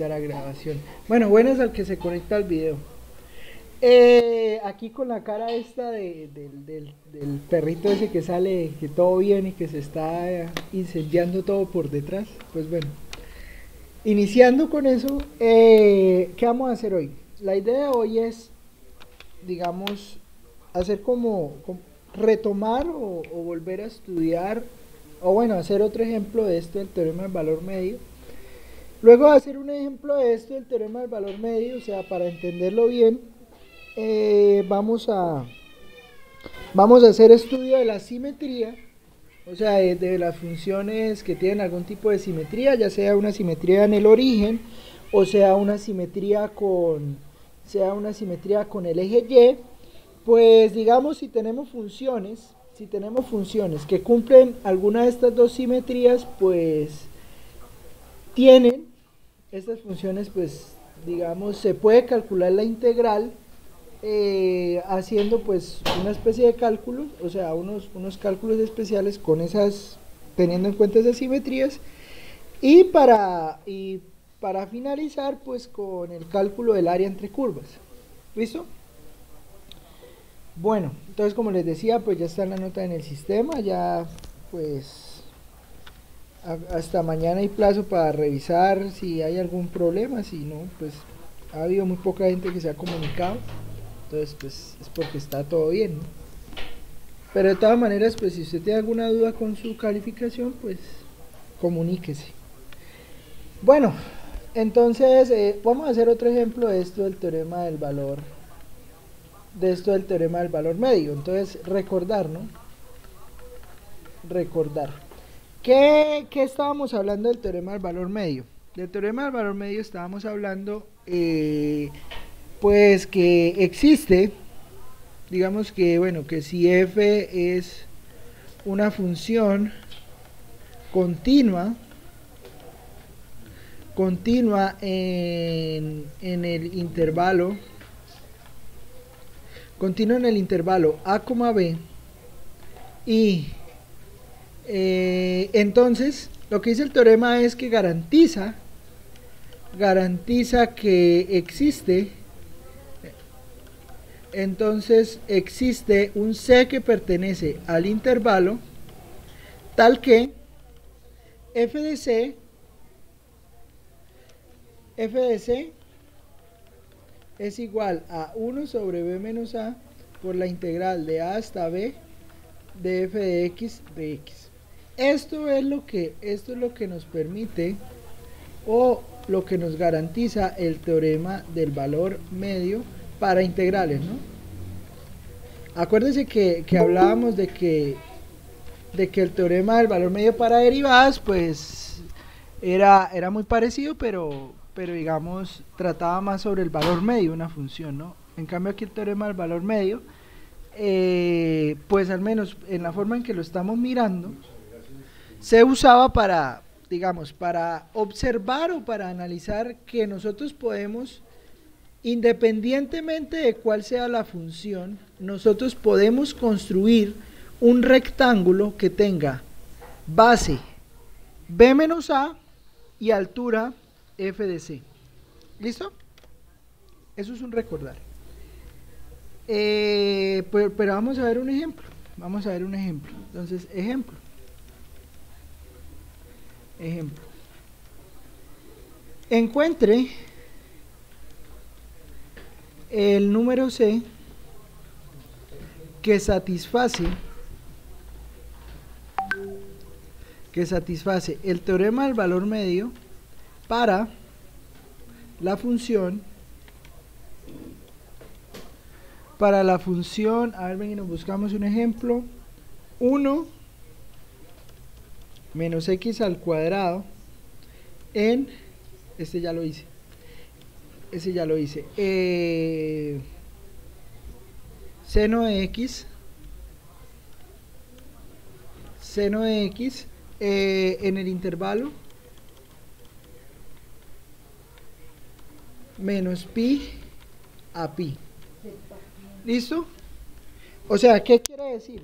iniciar la grabación. Bueno, buenas al que se conecta al video. Aquí con la cara esta del perrito ese que sale, que todo bien y que se está incendiando todo por detrás. Pues bueno, iniciando con eso, ¿qué vamos a hacer hoy? La idea de hoy es, digamos, hacer como retomar o volver a estudiar, o bueno, hacer otro ejemplo de esto del teorema del valor medio. Luego de hacer un ejemplo de esto del teorema del valor medio, o sea, para entenderlo bien, vamos a hacer estudio de la simetría, o sea, de las funciones que tienen algún tipo de simetría, ya sea una simetría en el origen, o sea una simetría con el eje Y. Pues digamos, si tenemos funciones que cumplen alguna de estas dos simetrías, pues tienen estas funciones, pues digamos, se puede calcular la integral haciendo pues una especie de cálculos, o sea, unos cálculos especiales con esas, teniendo en cuenta esas simetrías, y para finalizar pues con el cálculo del área entre curvas. ¿Listo? Bueno, entonces como les decía, pues ya está la nota en el sistema, ya pues hasta mañana hay plazo para revisar si hay algún problema. Si no, pues ha habido muy poca gente que se ha comunicado, entonces pues es porque está todo bien, ¿no? Pero de todas maneras, pues si usted tiene alguna duda con su calificación, pues comuníquese. Bueno, entonces vamos a hacer otro ejemplo de esto del teorema del valor medio. Entonces recordar, ¿no? Recordar. ¿Qué estábamos hablando del teorema del valor medio? Del teorema del valor medio estábamos hablando pues que existe, digamos que, bueno, que si f es una función continua en el intervalo, a, b, y entonces lo que dice el teorema es que garantiza que existe, entonces existe un C que pertenece al intervalo tal que f de C es igual a 1 sobre b menos a por la integral de a hasta b de f de x de x. Esto es lo que nos permite, o lo que nos garantiza, el teorema del valor medio para integrales, ¿no? Acuérdense que hablábamos de que el teorema del valor medio para derivadas pues era muy parecido, pero digamos trataba más sobre el valor medio de una función, ¿no? En cambio aquí el teorema del valor medio, pues al menos en la forma en que lo estamos mirando, se usaba para, digamos, para observar o para analizar que nosotros podemos, independientemente de cuál sea la función, nosotros podemos construir un rectángulo que tenga base b menos a y altura f de c. ¿Listo? Eso es un recordar. Pero vamos a ver un ejemplo. Entonces, ejemplo. Encuentre el número C que satisface el teorema del valor medio para la función, a ver, ven y nos buscamos un ejemplo. 1 menos x al cuadrado en, ya lo hice, seno de x en el intervalo menos pi a pi. ¿Listo? O sea, ¿qué quiere decir?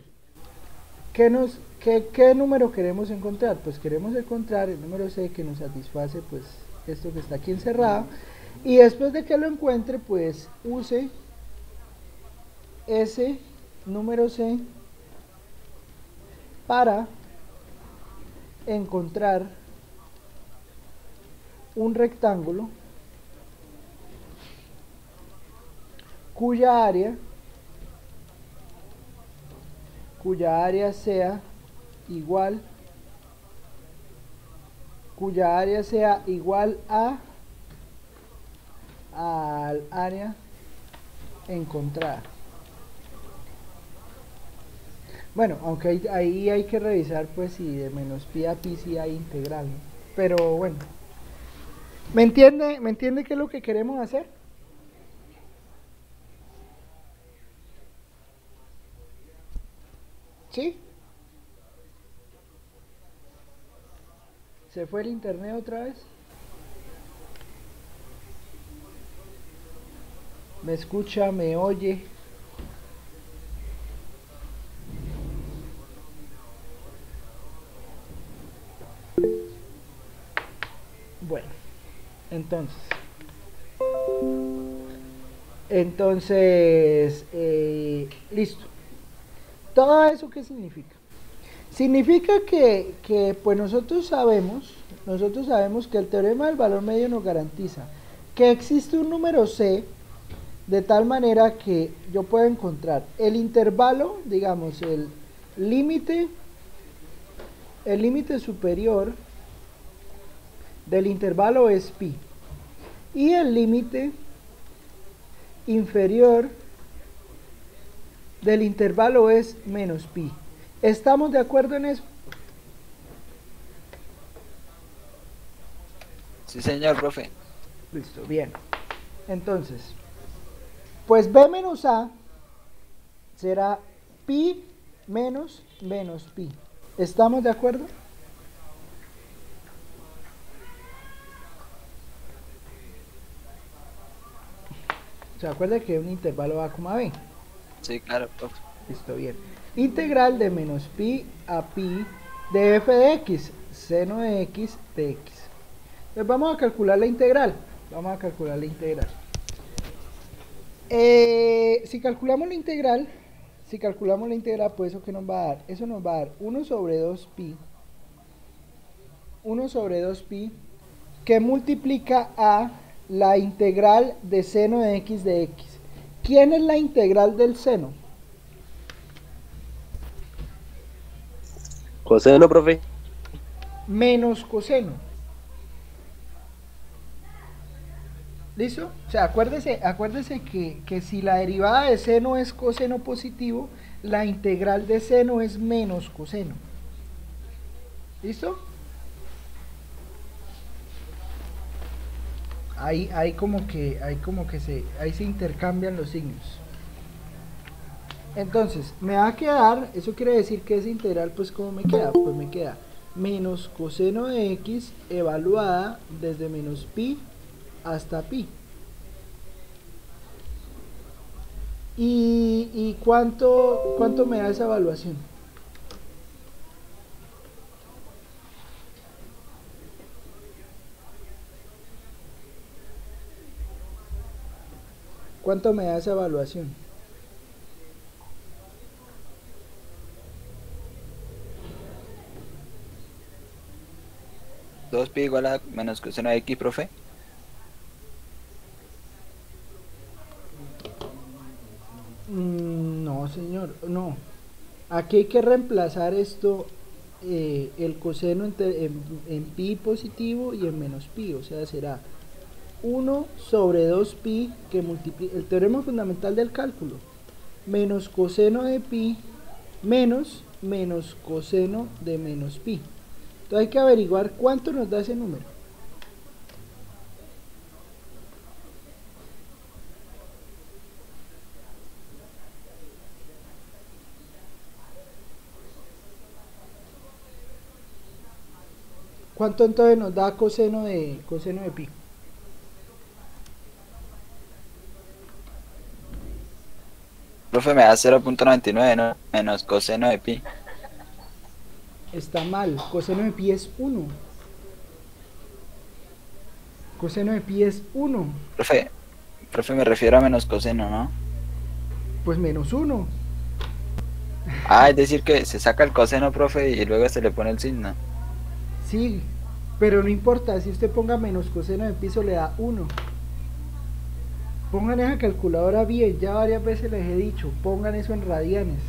¿Qué número queremos encontrar? Pues queremos encontrar el número C que nos satisface pues esto que está aquí encerrado, y después de que lo encuentre, pues use ese número C para encontrar un rectángulo cuya área sea igual a al área encontrada. Bueno, aunque ahí hay que revisar pues si de menos pi a pi sí hay integral, ¿no? Pero bueno, ¿me entiende qué es lo que queremos hacer? ¿Sí? ¿Se fue el internet otra vez? ¿Me escucha? ¿Me oye? Bueno, entonces, listo. ¿Todo eso qué significa? Significa que pues nosotros sabemos que el teorema del valor medio nos garantiza que existe un número C de tal manera que yo puedo encontrar el intervalo, digamos, el límite superior del intervalo es pi y el límite inferior del intervalo es menos pi. ¿Estamos de acuerdo en eso? Sí, señor, profe. Listo, bien. Entonces, pues b menos a será pi menos pi. ¿Estamos de acuerdo? ¿Se acuerda que un intervalo a, b? Sí, claro, profe. Listo, bien. Integral de menos pi a pi de f de x, seno de x de x. Entonces vamos a calcular la integral. Si calculamos la integral, pues eso que nos va a dar, eso nos va a dar 1 sobre 2pi, que multiplica a la integral de seno de x de x. ¿Quién es la integral del seno? Coseno, profe. Menos coseno. ¿Listo? O sea, acuérdese que si la derivada de seno es coseno positivo, la integral de seno es menos coseno. ¿Listo? Ahí se intercambian los signos. Entonces, me va a quedar, eso quiere decir que esa integral, pues, ¿cómo me queda? Pues me queda menos coseno de x evaluada desde menos pi hasta pi. ¿Y cuánto me da esa evaluación? ¿Cuánto me da esa evaluación? ¿2 pi igual a menos coseno de x, profe? No, señor, no. Aquí hay que reemplazar esto, el coseno en pi positivo y en menos pi, o sea, será 1 sobre 2 pi que multiplica, el teorema fundamental del cálculo, menos coseno de pi menos coseno de menos pi. Entonces hay que averiguar cuánto nos da ese número. ¿Cuánto entonces nos da coseno de pi? Profe, me da 0.99, ¿no? Menos coseno de pi. Está mal, coseno de pi es 1. Coseno de pi es 1. Profe, me refiero a menos coseno, ¿no? Pues menos 1. Ah, es decir que se saca el coseno, profe, y luego se le pone el signo. Sí, pero no importa, si usted ponga menos coseno de pi, eso le da 1. Pongan esa calculadora bien, ya varias veces les he dicho, pongan eso en radianes.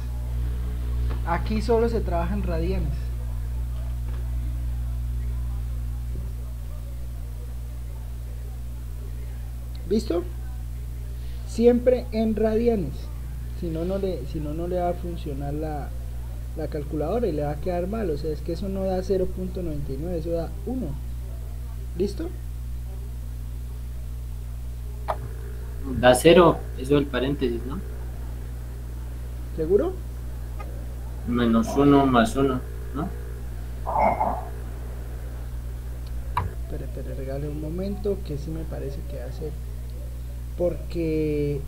Aquí solo se trabaja en radianes. ¿Listo? Siempre en radianes. Si no, no le va a funcionar la calculadora y le va a quedar mal. O sea, es que eso no da 0.99, eso da 1. ¿Listo? Da 0, eso del paréntesis, ¿no? ¿Seguro? Menos 1 más 1, ¿no? Pero regale un momento que sí me parece que hace. Porque,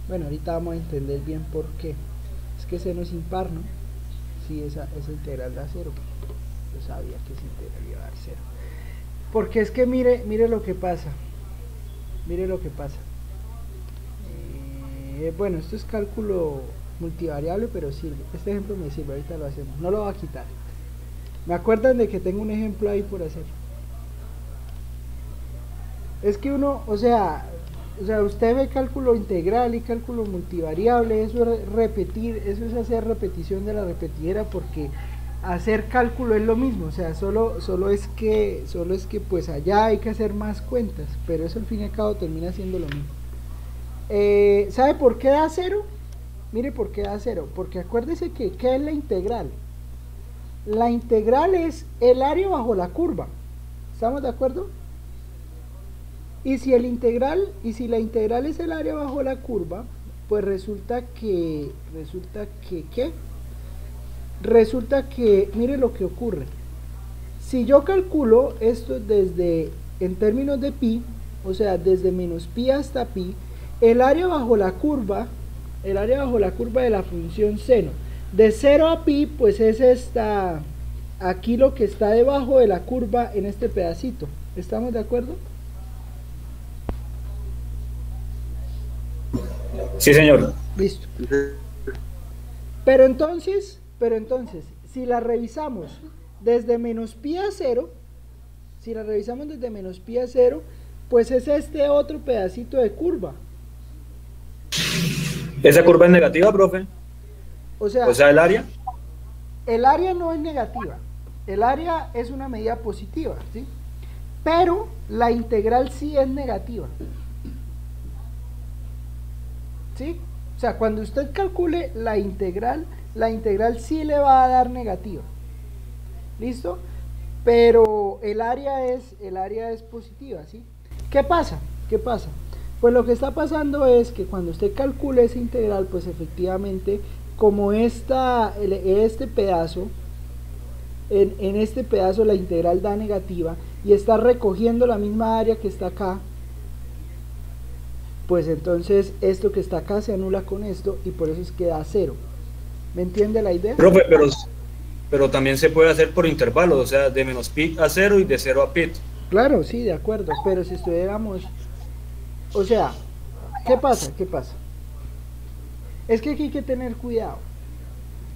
bueno, ahorita vamos a entender bien por qué. Es que seno es impar, ¿no? Sí, esa integral da 0. Yo sabía que esa integral iba a dar 0. Porque es que mire lo que pasa. Mire lo que pasa. Bueno, esto es cálculo multivariable, pero sirve. Este ejemplo me sirve, ahorita lo hacemos. No lo voy a quitar. ¿Me acuerdan de que tengo un ejemplo ahí por hacer? Es que uno, o sea, usted ve cálculo integral y cálculo multivariable, eso es repetir, eso es hacer repetición de la repetidera, porque hacer cálculo es lo mismo, o sea, solo es que pues allá hay que hacer más cuentas, pero eso al fin y al cabo termina siendo lo mismo. ¿Sabe por qué da 0? Mire por qué da 0, porque acuérdese que ¿qué es la integral? La integral es el área bajo la curva, ¿estamos de acuerdo? Y si la integral es el área bajo la curva, pues resulta que, ¿qué? Resulta que, mire lo que ocurre. Si yo calculo esto en términos de pi, o sea, desde menos pi hasta pi, el área bajo la curva de la función seno, de 0 a pi, pues es aquí lo que está debajo de la curva en este pedacito. ¿Estamos de acuerdo? Sí, señor. Listo. Pero entonces, si la revisamos desde menos pi a 0, pues es este otro pedacito de curva. ¿Esa curva es negativa, profe? O sea, el área. El área no es negativa. El área es una medida positiva, ¿sí? Pero la integral sí es negativa. ¿Sí? O sea, cuando usted calcule la integral sí le va a dar negativa. ¿Listo? Pero el área es positiva, ¿sí? ¿Qué pasa? Pues lo que está pasando es que cuando usted calcule esa integral, pues efectivamente, como en este pedazo la integral da negativa y está recogiendo la misma área que está acá, pues entonces esto que está acá se anula con esto y por eso es que da 0. ¿Me entiende la idea? Profe, pero también se puede hacer por intervalos, o sea, de menos pi a 0 y de 0 a pi. Claro, sí, de acuerdo, pero si estuviéramos, o sea, ¿qué pasa? Es que aquí hay que tener cuidado.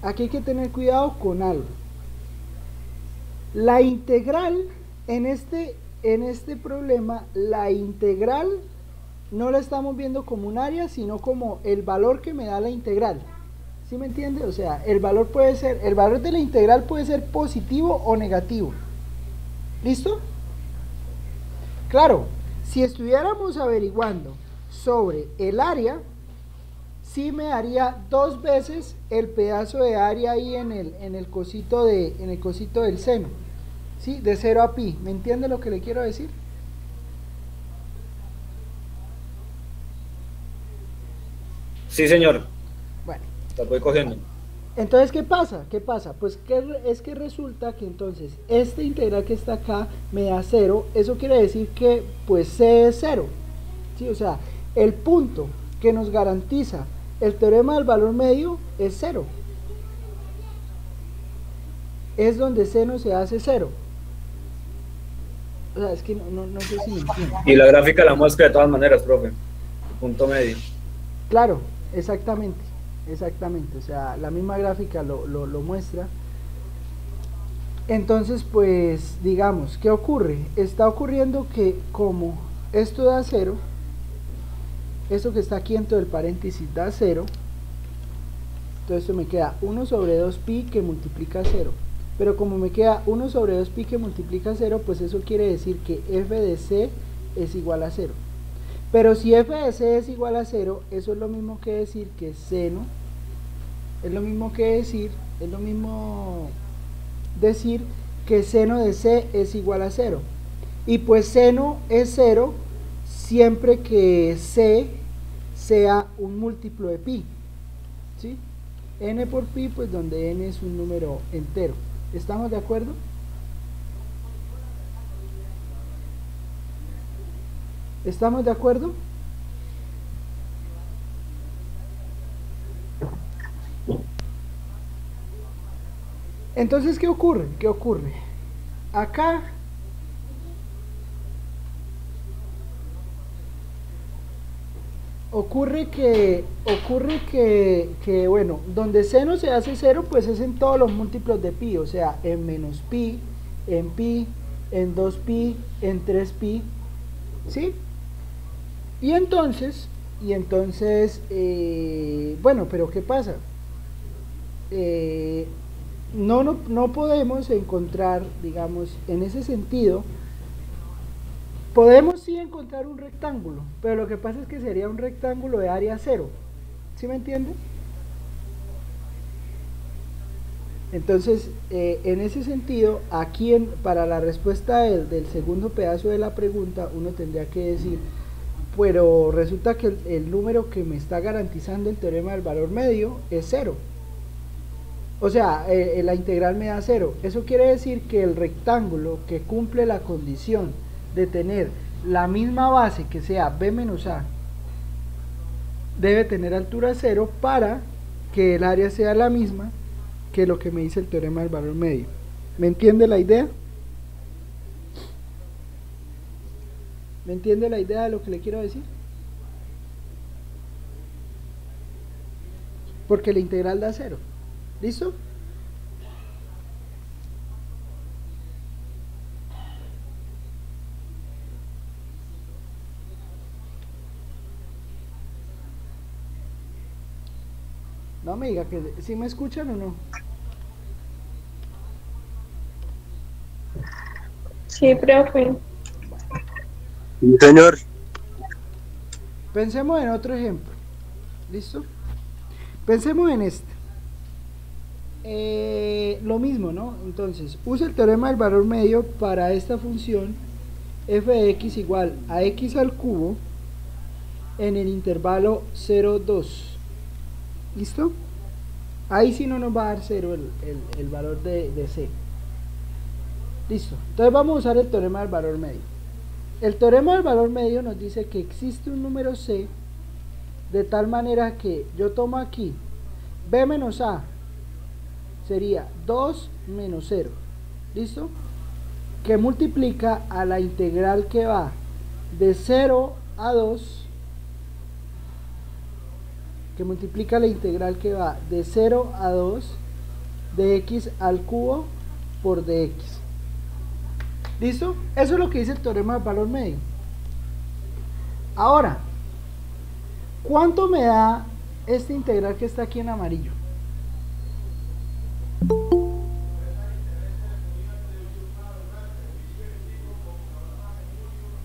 Aquí hay que tener cuidado con algo. La integral en este problema, la integral no la estamos viendo como un área, sino como el valor que me da la integral. ¿Sí me entiende? O sea, el valor de la integral puede ser positivo o negativo. ¿Listo? Claro, si estuviéramos averiguando sobre el área, sí me daría 2 veces el pedazo de área ahí en el cosito del seno, ¿sí? De 0 a pi. ¿Me entiende lo que le quiero decir? Sí, señor. Bueno. La voy cogiendo. Entonces, ¿qué pasa? Pues es que resulta que entonces esta integral que está acá me da 0. Eso quiere decir que pues C es 0, ¿sí? O sea, el punto que nos garantiza el teorema del valor medio es 0. Es donde seno se hace 0. O sea, es que no sé si me entiendo. Y la gráfica la muestra de todas maneras, profe. El punto medio. Claro, exactamente, exactamente. O sea, la misma gráfica lo muestra. Entonces, pues, digamos, ¿qué ocurre? Está ocurriendo que como esto da 0, esto que está aquí dentro del paréntesis da 0, entonces esto me queda 1 sobre 2pi que multiplica 0. Pero como me queda 1 sobre 2pi que multiplica 0, pues eso quiere decir que f de c es igual a 0. Pero si f de c es igual a 0, eso es lo mismo que decir que seno, es lo mismo decir que seno de c es igual a 0. Y pues seno es 0 siempre que c sea un múltiplo de pi, ¿sí? N por pi, pues donde n es un número entero. ¿Estamos de acuerdo? ¿Estamos de acuerdo? Entonces, ¿qué ocurre? ¿Qué ocurre? Acá ocurre que bueno, donde seno se hace 0, pues es en todos los múltiplos de pi, o sea, en menos pi, en 2pi, en 3pi, ¿sí? Y entonces, bueno, pero ¿qué pasa? No podemos encontrar, digamos, en ese sentido, podemos sí encontrar un rectángulo, pero lo que pasa es que sería un rectángulo de área 0, ¿sí me entienden? Entonces, en ese sentido, aquí para la respuesta del segundo pedazo de la pregunta, uno tendría que decir, pero resulta que el número que me está garantizando el teorema del valor medio es 0. O sea, la integral me da 0. Eso quiere decir que el rectángulo que cumple la condición de tener la misma base que sea b menos a debe tener altura 0 para que el área sea la misma que lo que me dice el teorema del valor medio. ¿Me entiende la idea? ¿Me entiende la idea de lo que le quiero decir? Porque la integral da 0. ¿Listo? No me diga que si me escuchan o no. Sí, profe. Sí, señor. Pensemos en otro ejemplo. ¿Listo? Pensemos en este. Lo mismo, ¿no? Entonces, usa el teorema del valor medio para esta función f de x igual a x al cubo en el intervalo 0, 2. ¿Listo? Ahí sí no nos va a dar 0 el valor de c. Listo. Entonces vamos a usar el teorema del valor medio. El teorema del valor medio nos dice que existe un número c de tal manera que yo tomo aquí b menos a sería 2 menos 0. ¿Listo? Que multiplica a la integral que va de 0 a 2, que multiplica la integral que va de 0 a 2 de x al cubo por dx. ¿Listo? Eso es lo que dice el teorema del valor medio. Ahora, ¿cuánto me da esta integral que está aquí en amarillo?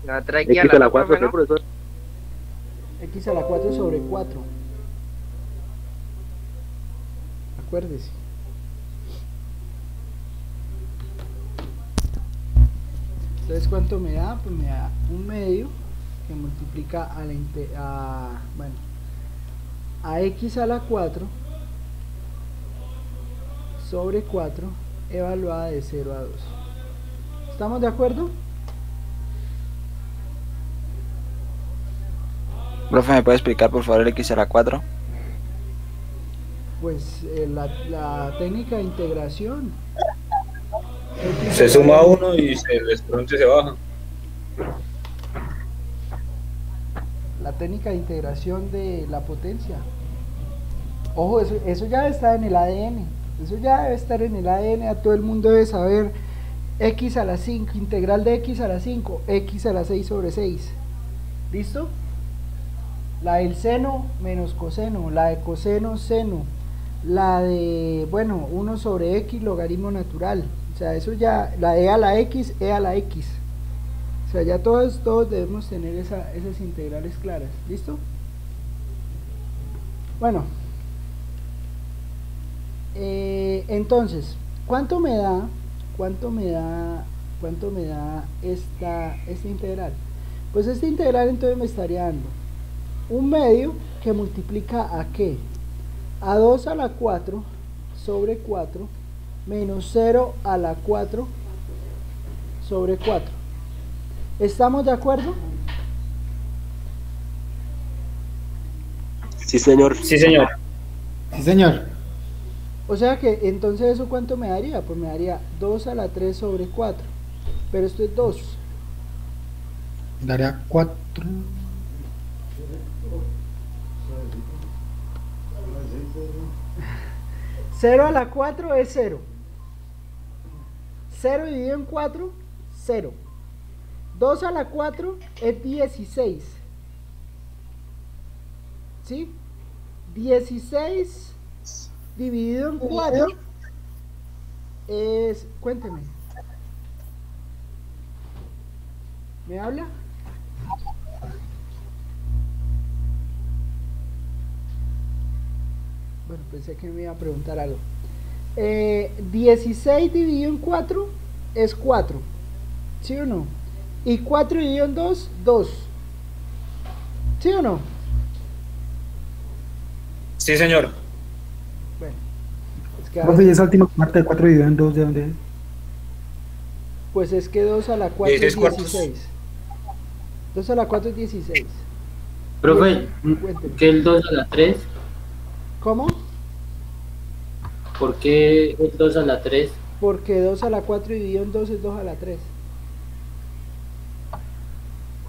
La trae aquí a la 4, ¿no? Profesor. X a la 4 sobre 4. Acuérdese. Entonces, ¿cuánto me da? Pues me da un medio que multiplica a x a la 4 sobre 4 evaluada de 0 a 2. ¿Estamos de acuerdo? Profe, ¿me puede explicar por favor el x a la 4? Pues la técnica de integración. Se suma uno y el exponente se baja. La técnica de integración de la potencia. Ojo, eso ya está en el ADN. Eso ya debe estar en el ADN. A todo el mundo debe saber x a la 5, integral de x a la 5, x a la 6 sobre 6. ¿Listo? La del seno menos coseno, la de coseno seno, la de, bueno, 1 sobre x logaritmo natural. O sea, eso ya, la e a la x, e a la x. O sea, ya todos debemos tener esas integrales claras. ¿Listo? Bueno. Entonces, ¿cuánto me da esta integral? Pues esta integral entonces me estaría dando un medio que multiplica a ¿qué? A 2 a la 4 sobre 4 menos 0 a la 4 sobre 4. ¿Estamos de acuerdo? Sí, señor. Sí, señor. Sí, señor. O sea que entonces eso ¿cuánto me daría? Pues me daría 2 a la 3 sobre 4. Pero esto es 2. Daría 4. 0 a la 4 es 0. 0 dividido en 4, 0. 2 a la 4 es 16. ¿Sí? 16 dividido en 4 es, cuénteme. ¿Me habla? Bueno, pensé que me iba a preguntar algo. 16 dividido en 4 es 4. ¿Sí o no? Y 4 dividido en 2, 2. ¿Sí o no? Sí, señor. Bueno, es que Profe, ¿y esa última parte de 4 dividido en 2 de dónde es? pues es que 2 a la 4 es 16 cuartos. 16. 2 a la 4 es 16. Profe, Cuénteme. ¿qué el 2 a la 3? ¿Cómo? ¿Por qué el 2 a la 3? Porque 2 a la 4 dividido en 2 es 2 a la 3.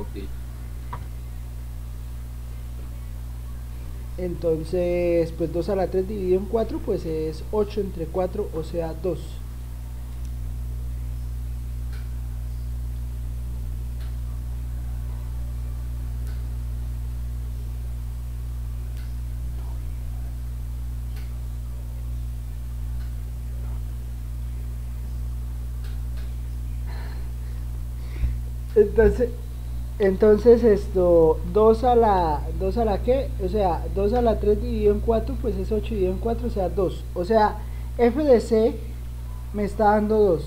Ok. Entonces, pues 2 a la 3 dividido en 4, pues es 8 entre 4, o sea 2. Entonces esto, 2 a la ¿qué? O sea, 2 a la 3 dividido en 4, pues es 8 dividido en 4, o sea 2. O sea, f de c me está dando 2.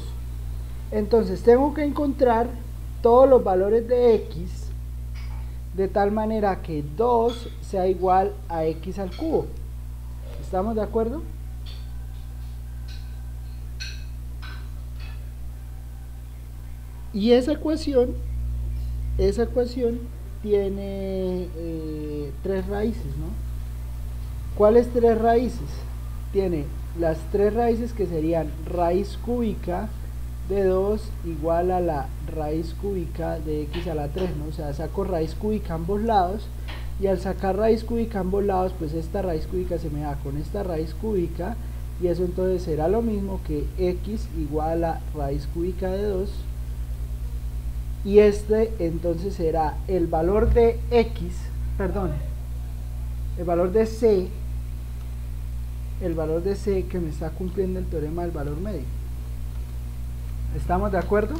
Entonces tengo que encontrar todos los valores de x de tal manera que 2 sea igual a x al cubo. ¿Estamos de acuerdo? Y esa ecuación tiene 3 raíces, ¿no? ¿Cuáles 3 raíces? Tiene las 3 raíces que serían raíz cúbica de 2 igual a la raíz cúbica de x a la 3, ¿no? O sea, saco raíz cúbica a ambos lados, y al sacar raíz cúbica a ambos lados, pues esta raíz cúbica se me da con esta raíz cúbica, y eso entonces será lo mismo que x igual a raíz cúbica de 2. Y este entonces será el valor de x, perdón, el valor de c que me está cumpliendo el teorema del valor medio. ¿Estamos de acuerdo?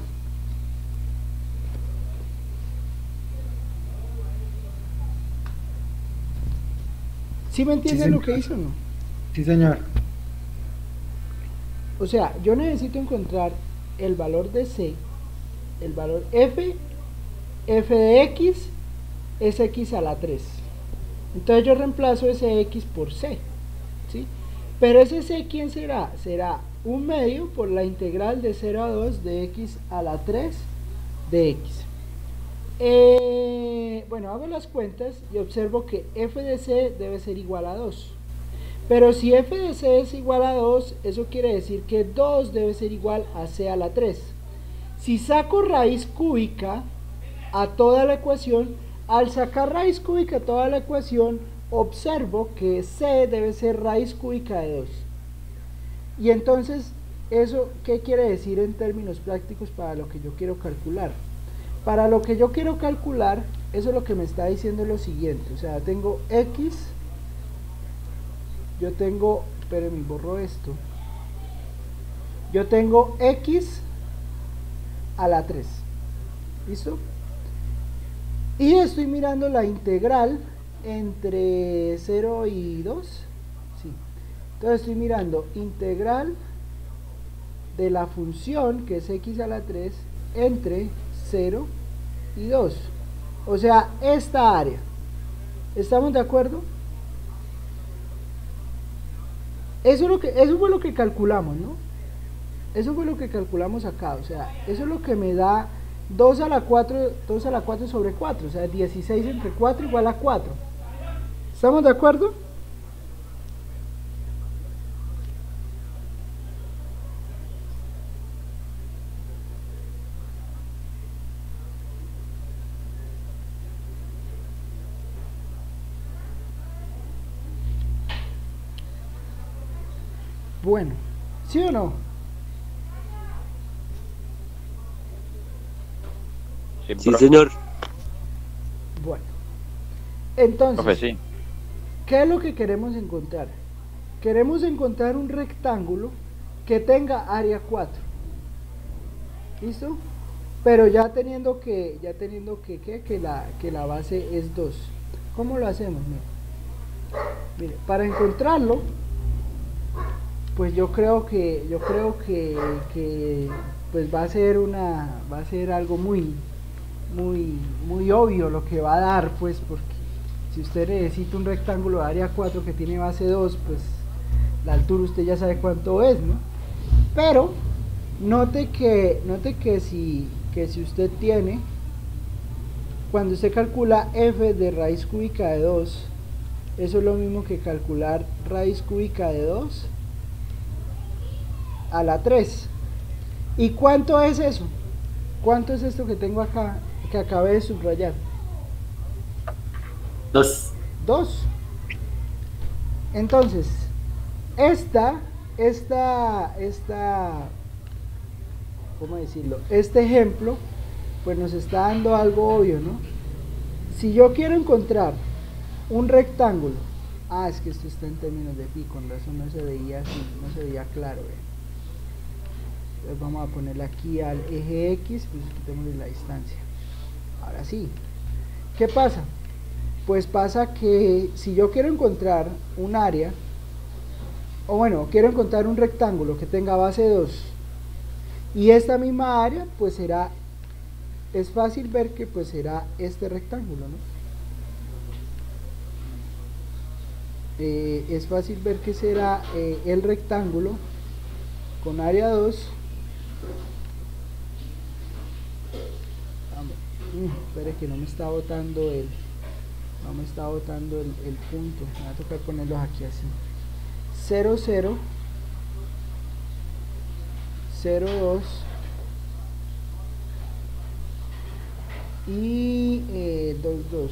¿Sí me entienden Sí, lo que hizo o no? Sí, señor. O sea, yo necesito encontrar el valor de c, el valor f de x es x a la 3. Entonces yo reemplazo ese x por c, ¿sí? Pero ese c, ¿quién será? Será un medio por la integral de 0 a 2 de x a la 3 de x. Bueno, hago las cuentas y observo que f de c debe ser igual a 2. Pero si f de c es igual a 2, eso quiere decir que 2 debe ser igual a c a la 3. Si saco raíz cúbica a toda la ecuación. Al sacar raíz cúbica a toda la ecuación, observo que C debe ser raíz cúbica de 2. Y entonces, ¿eso qué quiere decir en términos prácticos para lo que yo quiero calcular? Para lo que yo quiero calcular, eso es lo que me está diciendo lo siguiente. O sea, tengo X, yo tengo, espérenme, borro esto. Yo tengo X a la 3. ¿Listo? Y estoy mirando la integral entre 0 y 2. Sí. Entonces estoy mirando integral de la función, que es X a la 3, entre 0 y 2. O sea, esta área. ¿Estamos de acuerdo? Eso fue lo que calculamos, ¿no? Eso fue lo que calculamos acá. O sea, eso es lo que me da 2 a la 4 sobre 4. O sea, 16 entre 4 igual a 4. ¿Estamos de acuerdo? Bueno, ¿sí o no? Sí, señor. Bueno, entonces, Profe, sí. ¿qué es lo que queremos encontrar? Queremos encontrar un rectángulo que tenga área 4. ¿Listo? Pero ya teniendo que la base es 2. ¿Cómo lo hacemos? Mire, para encontrarlo, pues yo creo que pues va a ser algo muy obvio lo que va a dar, pues, porque si usted necesita un rectángulo de área 4 que tiene base 2, pues la altura usted ya sabe cuánto es, ¿no? Pero note que si usted tiene, cuando usted calcula f de raíz cúbica de 2, eso es lo mismo que calcular raíz cúbica de 2 a la 3. ¿Y cuánto es eso? ¿Cuánto es esto que tengo acá, que acabé de subrayar? 2. 2. Entonces, esta, ¿cómo decirlo? Este ejemplo, pues nos está dando algo obvio, ¿no? Si yo quiero encontrar un rectángulo, es que esto está en términos de pi, con razón no se veía así, no se veía claro, Entonces vamos a ponerle aquí al eje X, pues quitémosle la distancia. Ahora sí, ¿qué pasa? Pues pasa que si yo quiero encontrar un área, o bueno, quiero encontrar un rectángulo que tenga base 2, y esta misma área, pues será, es fácil ver que pues será este rectángulo, ¿no? Es fácil ver que será el rectángulo con área 2. Espere que no me está botando el punto. Me va a tocar ponerlos aquí así. 0, 0, 0, 2 y 2, 2.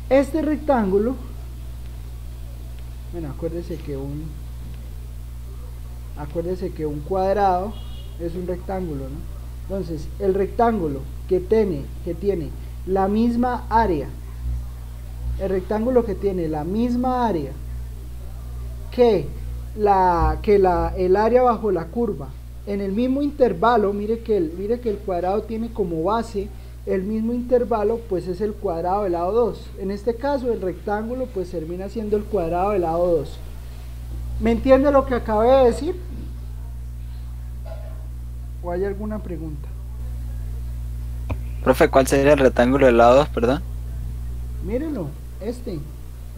Este rectángulo, bueno, acuérdese que un cuadrado es un rectángulo, ¿no? Entonces, el rectángulo que tiene la misma área, que el área bajo la curva, en el mismo intervalo, mire que el cuadrado tiene como base el mismo intervalo, pues es el cuadrado del lado 2. En este caso, el rectángulo pues termina siendo el cuadrado del lado 2. ¿Me entiende lo que acabé de decir? ¿O hay alguna pregunta? Profe, ¿cuál sería el rectángulo del lado 2, perdón? Mírenlo,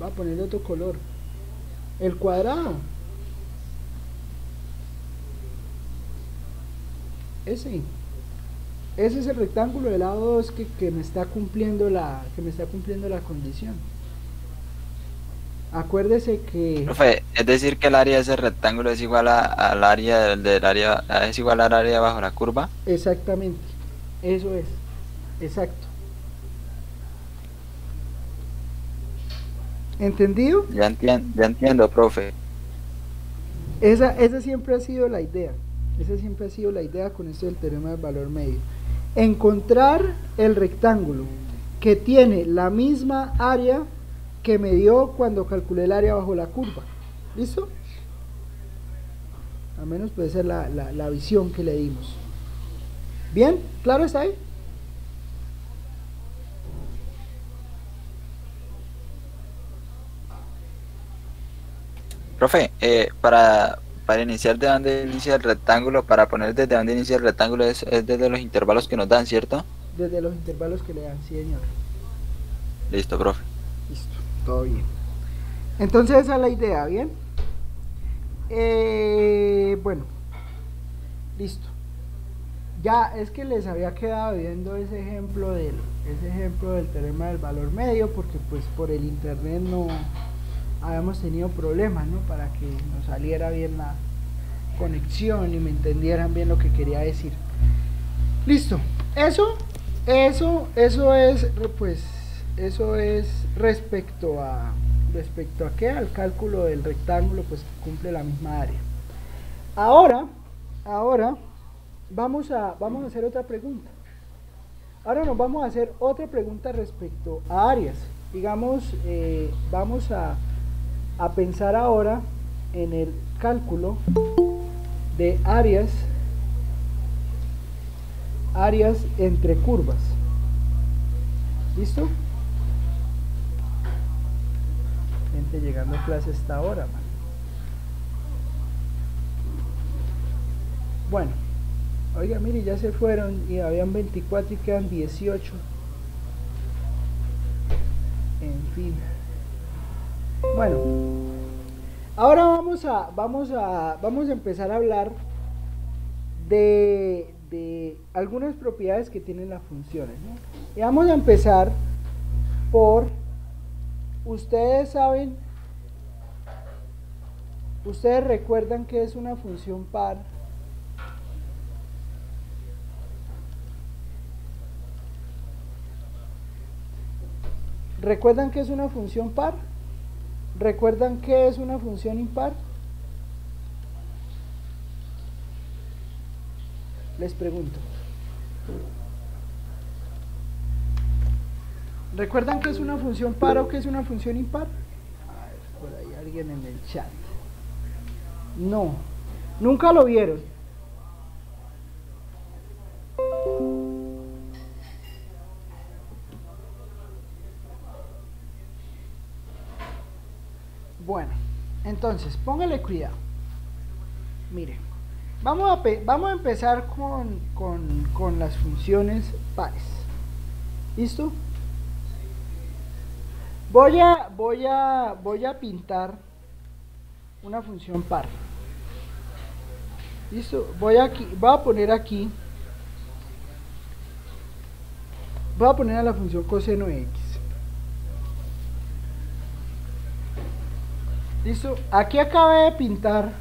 va a ponerle otro color. El cuadrado. Ese es el rectángulo del lado 2 que me está cumpliendo la condición. Acuérdese que Profe, es decir que el área de ese rectángulo es igual al área del área, es igual al área bajo la curva. exactamente, eso es, exacto. ¿Entendido? Ya entiendo, profe. Esa siempre ha sido la idea. Esa siempre ha sido la idea con esto del teorema del valor medio. Encontrar el rectángulo que tiene la misma área que me dio cuando calculé el área bajo la curva. ¿Listo? Al menos puede ser la visión que le dimos. ¿Bien? ¿Claro está ahí? Profe, para iniciar de dónde inicia el rectángulo, para poner desde dónde inicia el rectángulo es desde los intervalos que nos dan, ¿cierto? Desde los intervalos que le dan, sí señor. Listo, profe. Listo, todo bien. Entonces esa es la idea, ¿bien? Bueno, listo. Ya es que les había quedado viendo ese ejemplo del teorema del valor medio, porque pues por el internet no habíamos tenido problemas, ¿no? Para que nos saliera bien la conexión y me entendieran bien lo que quería decir. Listo. Eso es respecto a qué, al cálculo del rectángulo, pues que cumple la misma área. Ahora vamos a hacer otra pregunta. Ahora nos vamos a hacer otra pregunta respecto a áreas. Digamos, vamos a pensar ahora en el cálculo de áreas entre curvas. ¿Listo? Gente llegando a clase hasta ahora, man. Bueno, oiga, mire, ya se fueron y habían 24 y quedan 18. En fin. Bueno, ahora vamos a empezar a hablar de algunas propiedades que tienen las funciones, ¿no? Y vamos a empezar por, ustedes recuerdan que es una función par. ¿Recuerdan que es una función par? ¿Recuerdan que es una función impar? Les pregunto. ¿Recuerdan que es una función par o que es una función impar? A ver, por ahí alguien en el chat. No, nunca lo vieron. Bueno, entonces, póngale cuidado. Mire, vamos a empezar con las funciones pares. ¿Listo? Voy a pintar una función par. ¿Listo? Voy a poner aquí. Voy a poner a la función coseno de x. ¿Listo? Aquí acabé de pintar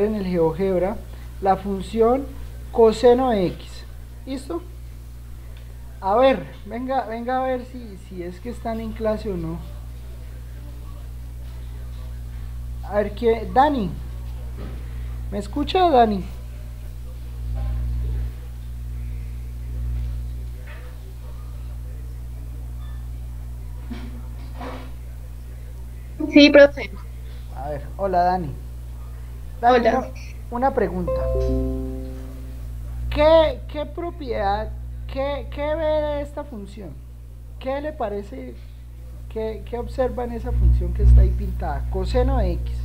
en el GeoGebra la función coseno de x. ¿Listo? A ver, venga a ver si es que están en clase o no. A ver, Dani, ¿me escucha, Dani? Sí, profe. A ver, hola, Dani. Dani, Hola. una pregunta. ¿Qué propiedad, qué ve de esta función? ¿Qué le parece, qué observa en esa función que está ahí pintada? Coseno de x.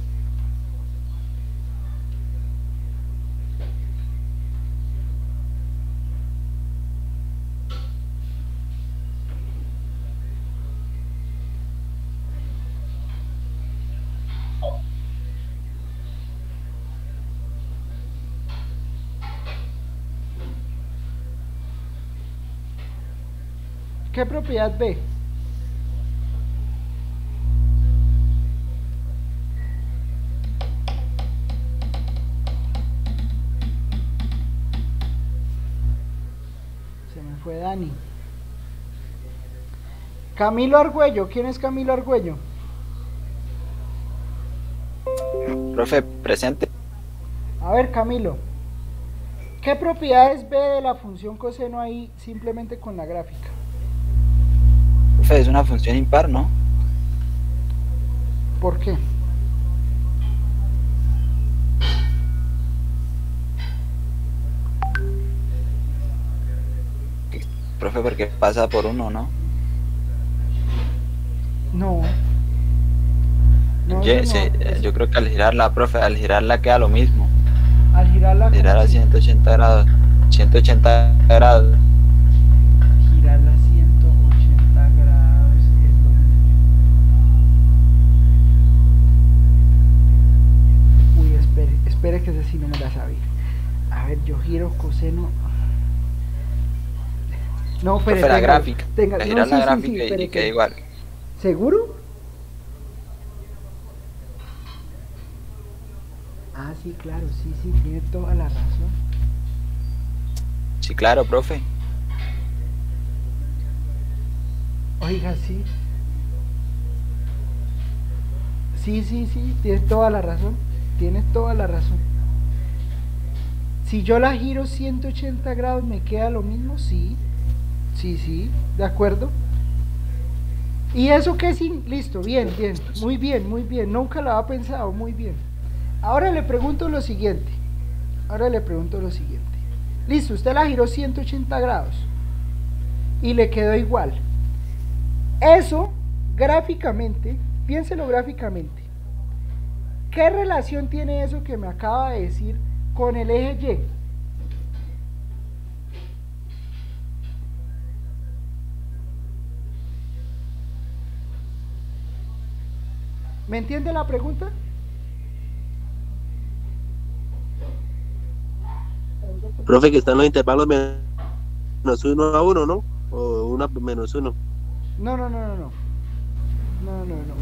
¿Qué propiedad ve? fue Dani. Camilo Argüello, ¿quién es Camilo Argüello? Profe, presente. A ver, Camilo, ¿qué propiedades ve de la función coseno ahí simplemente con la gráfica? Profe, es una función impar, ¿no? ¿Por qué? Profe, porque pasa por uno, ¿no? No. No, Ye- eso sí, no, eso- yo creo que al girarla, profe, al girarla queda lo mismo. al girarla, ¿cómo Girar a así? 180 grados. 180 grados. Girarla a 180 grados es lo... Uy, espere que ese sí no me la sabía. A ver, yo giro coseno. No, pero Profe, la gráfica. tenga, Al no, girar sí, la sí, gráfica sí, y espere, queda igual. ¿Seguro? Ah, sí, claro, sí, sí, tiene toda la razón. Sí, claro, profe. Oiga, sí. Sí, sí, sí, tienes toda la razón. Tienes toda la razón. Si yo la giro 180 grados, ¿me queda lo mismo? Sí. Sí, sí, de acuerdo. ¿Y eso qué sin? Listo, bien, bien, muy bien, muy bien. Nunca lo había pensado, muy bien. Ahora le pregunto lo siguiente. Listo, usted la giró 180 grados y le quedó igual. Eso, gráficamente, piénselo gráficamente. ¿Qué relación tiene eso que me acaba de decir con el eje Y? ¿Me entiende la pregunta? Profe, que están los intervalos menos 1 a 1, ¿no? O 1 menos 1. No.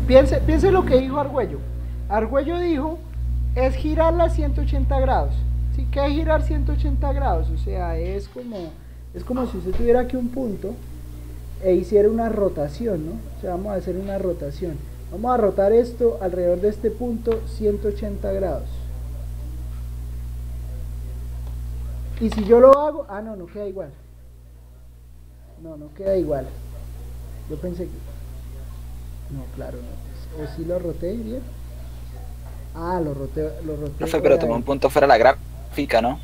Piense lo que dijo Argüello. Argüello dijo, es girarla a 180 grados. ¿Sí? ¿Qué es girar 180 grados? O sea, es como si usted tuviera aquí un punto e hiciera una rotación, ¿no? O sea, vamos a hacer una rotación. Vamos a rotar esto alrededor de este punto 180 grados. Y si yo lo hago, no queda igual. No queda igual. Yo pensé que... No, claro, no. ¿O sí lo roté bien? Lo roté. Profe, pero tomó un punto fuera de la gráfica, ¿no?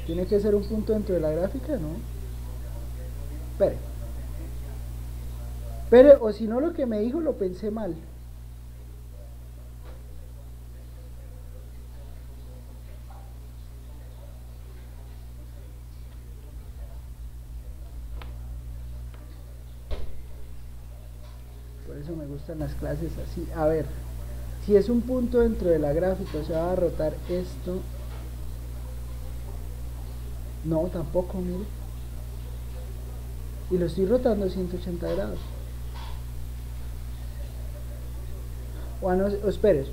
¿Tiene que ser un punto dentro de la gráfica? No. Espere, o si no lo que me dijo lo pensé mal. Por eso me gustan las clases así. A ver, si es un punto dentro de la gráfica, se va a rotar esto. No, tampoco, mire. Y lo estoy rotando 180 grados. Espere.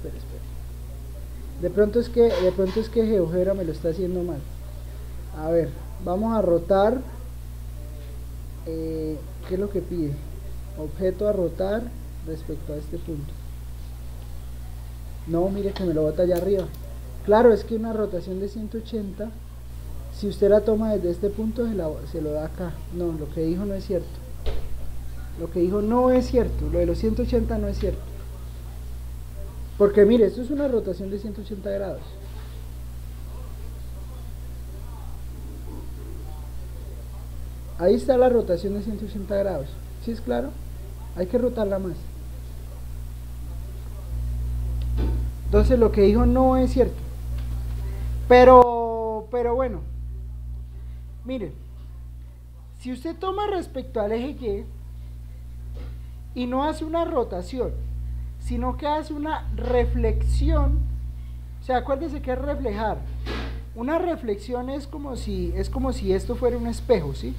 De pronto es que GeoGebra me lo está haciendo mal. A ver, vamos a rotar. ¿Qué es lo que pide? Objeto a rotar respecto a este punto. No, mire que me lo bota allá arriba. Claro, es que una rotación de 180, si usted la toma desde este punto, se lo da acá. No, lo que dijo no es cierto. Lo de los 180 no es cierto. Porque mire, esto es una rotación de 180 grados. Ahí está la rotación de 180 grados. ¿Sí es claro? Hay que rotarla más. Entonces lo que dijo no es cierto. Pero bueno. Miren. Si usted toma respecto al eje Y y no hace una rotación, sino que hace una reflexión, o sea, acuérdense que es reflejar. Una reflexión es como si esto fuera un espejo, ¿sí?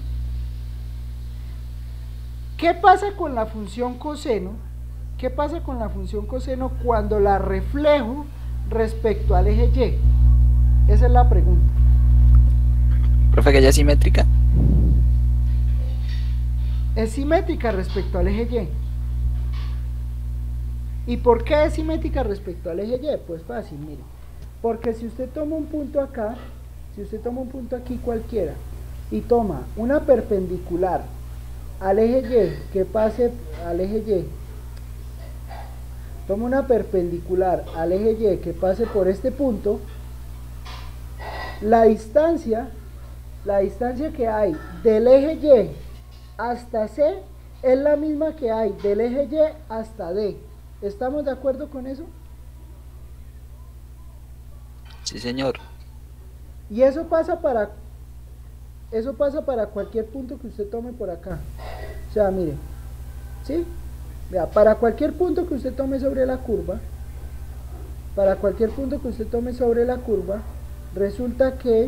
¿Qué pasa con la función coseno? ¿Qué pasa con la función coseno cuando la reflejo respecto al eje Y? Esa es la pregunta. Profe, que ya es simétrica. es simétrica respecto al eje Y. ¿Y por qué es simétrica respecto al eje Y? Pues fácil, mire. Porque si usted toma un punto acá, si usted toma un punto aquí cualquiera, y toma una perpendicular al eje Y, que pase al eje Y, toma una perpendicular al eje Y que pase por este punto, la distancia que hay del eje Y hasta C es la misma que hay del eje Y hasta D. ¿Estamos de acuerdo con eso? Sí, señor. Y eso pasa para cualquier punto que usted tome por acá. O sea, mire, ¿sí? Vea, para cualquier punto que usted tome sobre la curva, resulta que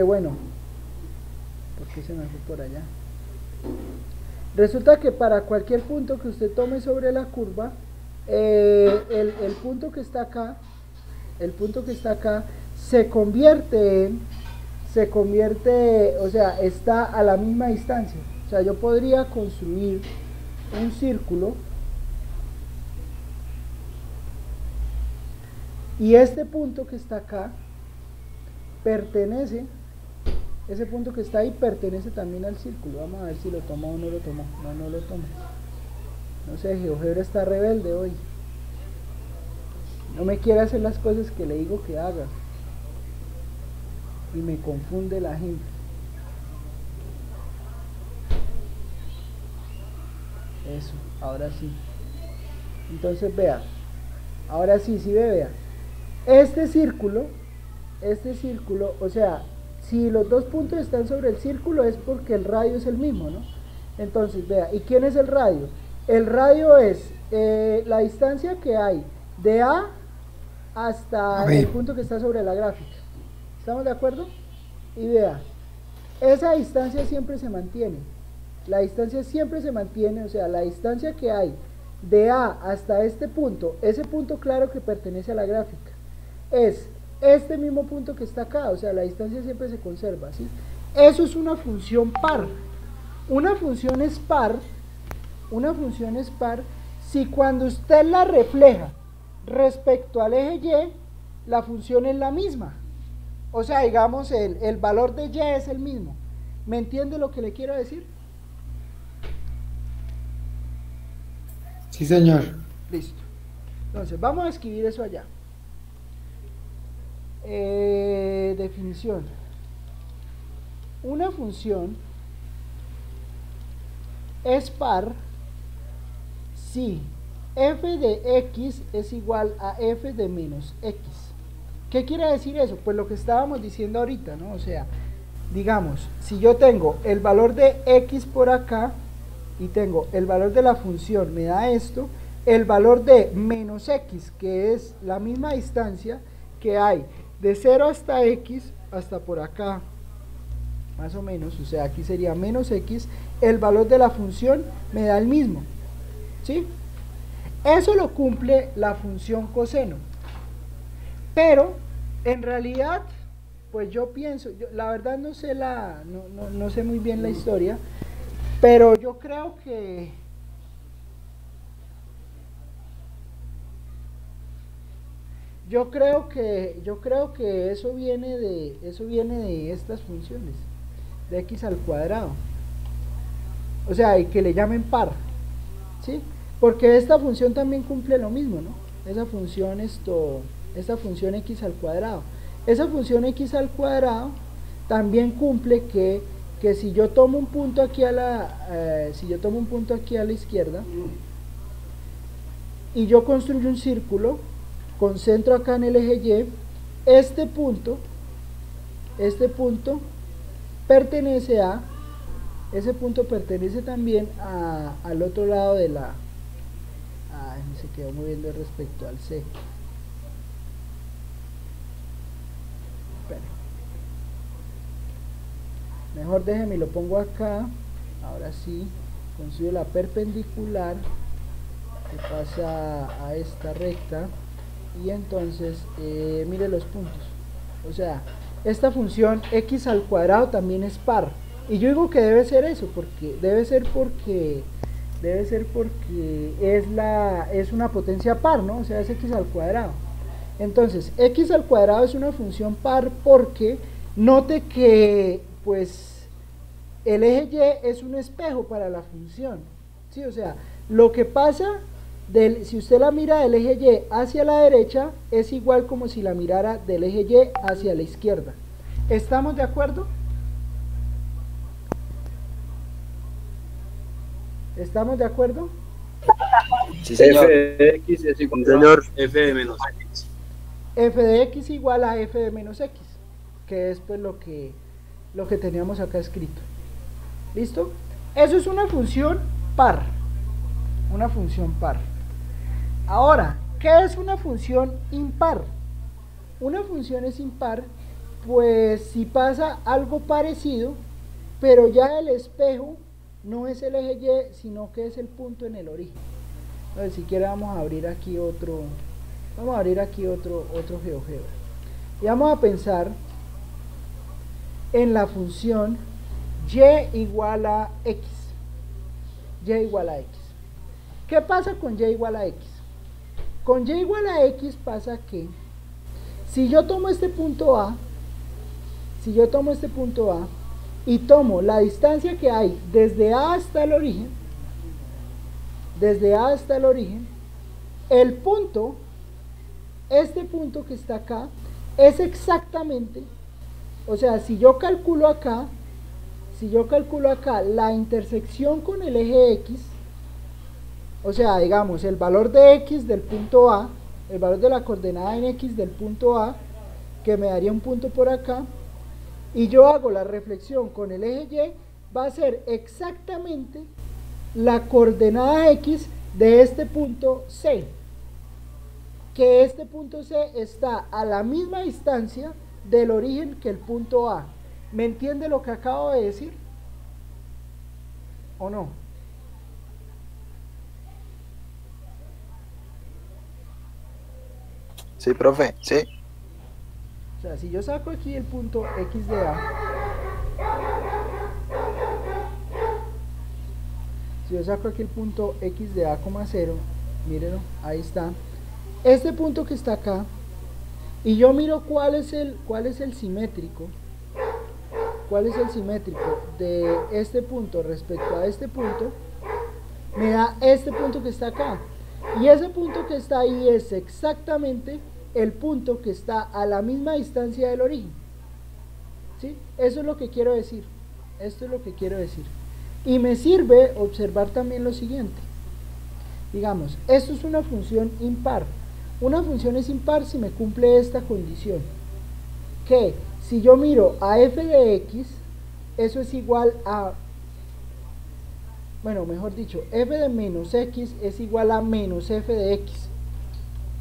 bueno, ¿por qué se me fue por allá? Resulta que para cualquier punto que usted tome sobre la curva, el punto que está acá, se convierte, o sea, está a la misma distancia. O sea, yo podría construir un círculo y este punto que está acá pertenece, ese punto que está ahí pertenece también al círculo. Vamos a ver si lo tomó o no lo tomó. No lo tomó. No sé, GeoGebra está rebelde hoy. No me quiere hacer las cosas que le digo que haga. Y me confunde la gente. Eso, ahora sí. Entonces vea. Ahora sí, vea. Este círculo, o sea, si los dos puntos están sobre el círculo es porque el radio es el mismo, ¿no? Entonces, vea, ¿y quién es el radio? El radio es la distancia que hay de A hasta el punto que está sobre la gráfica. ¿Estamos de acuerdo? Y vea, esa distancia siempre se mantiene. La distancia siempre se mantiene, o sea, la distancia que hay de A hasta este punto, ese punto claro que pertenece a la gráfica, es este mismo punto que está acá, o sea, la distancia siempre se conserva, ¿sí? Eso es una función par. Una función es par si cuando usted la refleja respecto al eje Y, la función es la misma. O sea, digamos, el valor de Y es el mismo. ¿Me entiende lo que le quiero decir? Sí, señor. Listo. Entonces, vamos a escribir eso allá. Definición. Una función es par si f de x es igual a f de menos x. ¿Qué quiere decir eso? Pues lo que estábamos diciendo ahorita, ¿no? O sea, digamos, si yo tengo el valor de x por acá y tengo el valor de la función, me da esto, el valor de menos x, que es la misma distancia que hay de 0 hasta x, hasta por acá, más o menos, o sea, aquí sería menos x, el valor de la función me da el mismo, ¿sí? Eso lo cumple la función coseno, pero en realidad, pues yo pienso, la verdad no sé no sé muy bien la historia, pero yo creo que eso viene de estas funciones de x al cuadrado, o sea, y que le llamen par, ¿sí? Porque esta función también cumple lo mismo, ¿no? Esta función x al cuadrado, esa función x al cuadrado también cumple que si yo tomo un punto aquí a la izquierda y yo construyo un círculo con centro acá en el eje Y, este punto pertenece también al otro lado de la, se quedó moviendo respecto al C. Espera. Mejor déjeme, lo pongo acá. Ahora sí, construyo la perpendicular que pasa a esta recta. Y entonces, mire los puntos. O sea, esta función x al cuadrado también es par. Y yo digo que debe ser eso, porque es una potencia par, ¿no? O sea, es x al cuadrado. Entonces, x al cuadrado es una función par porque note que, pues, el eje y es un espejo para la función, ¿sí? O sea, lo que pasa, si usted la mira del eje y hacia la derecha, es igual como si la mirara del eje y hacia la izquierda. ¿Estamos de acuerdo? ¿Estamos de acuerdo? Sí, señor. F de X es igual Señor. a F de menos X. F de x igual a f de menos x, que es pues lo que teníamos acá escrito. ¿Listo? Eso es una función par. Una función par. Ahora, ¿qué es una función impar? Una función es impar, pues si pasa algo parecido, pero ya el espejo no es el eje y, sino que es el punto en el origen. Entonces, si quiere vamos a abrir aquí otro GeoGebra. Y vamos a pensar en la función y igual a x. Y igual a x. ¿Qué pasa con y igual a x? Con y igual a x pasa que si yo tomo este punto A, y tomo la distancia que hay desde A hasta el origen, el punto, este punto que está acá, es exactamente, o sea, si yo calculo acá la intersección con el eje X, o sea, digamos, el valor de X del punto A, el valor de la coordenada en X del punto A, que me daría un punto por acá, y yo hago la reflexión con el eje Y, va a ser exactamente la coordenada X de este punto C, que este punto C está a la misma distancia del origen que el punto A. ¿Me entiende lo que acabo de decir? ¿O no? Sí, profe, sí. O sea, si yo saco aquí el punto X de A, si yo saco aquí el punto X de A, 0, mírenlo, ahí está. Este punto que está acá, y yo miro cuál es el simétrico, de este punto respecto a este punto, me da este punto que está acá. Y ese punto que está ahí es exactamente el punto que está a la misma distancia del origen. ¿Sí? Eso es lo que quiero decir. Esto es lo que quiero decir. Y me sirve observar también lo siguiente. Digamos, esto es una función impar. Una función es impar si me cumple esta condición. Que si yo miro a f de x, eso es igual a, bueno, mejor dicho, f de menos x es igual a menos f de x.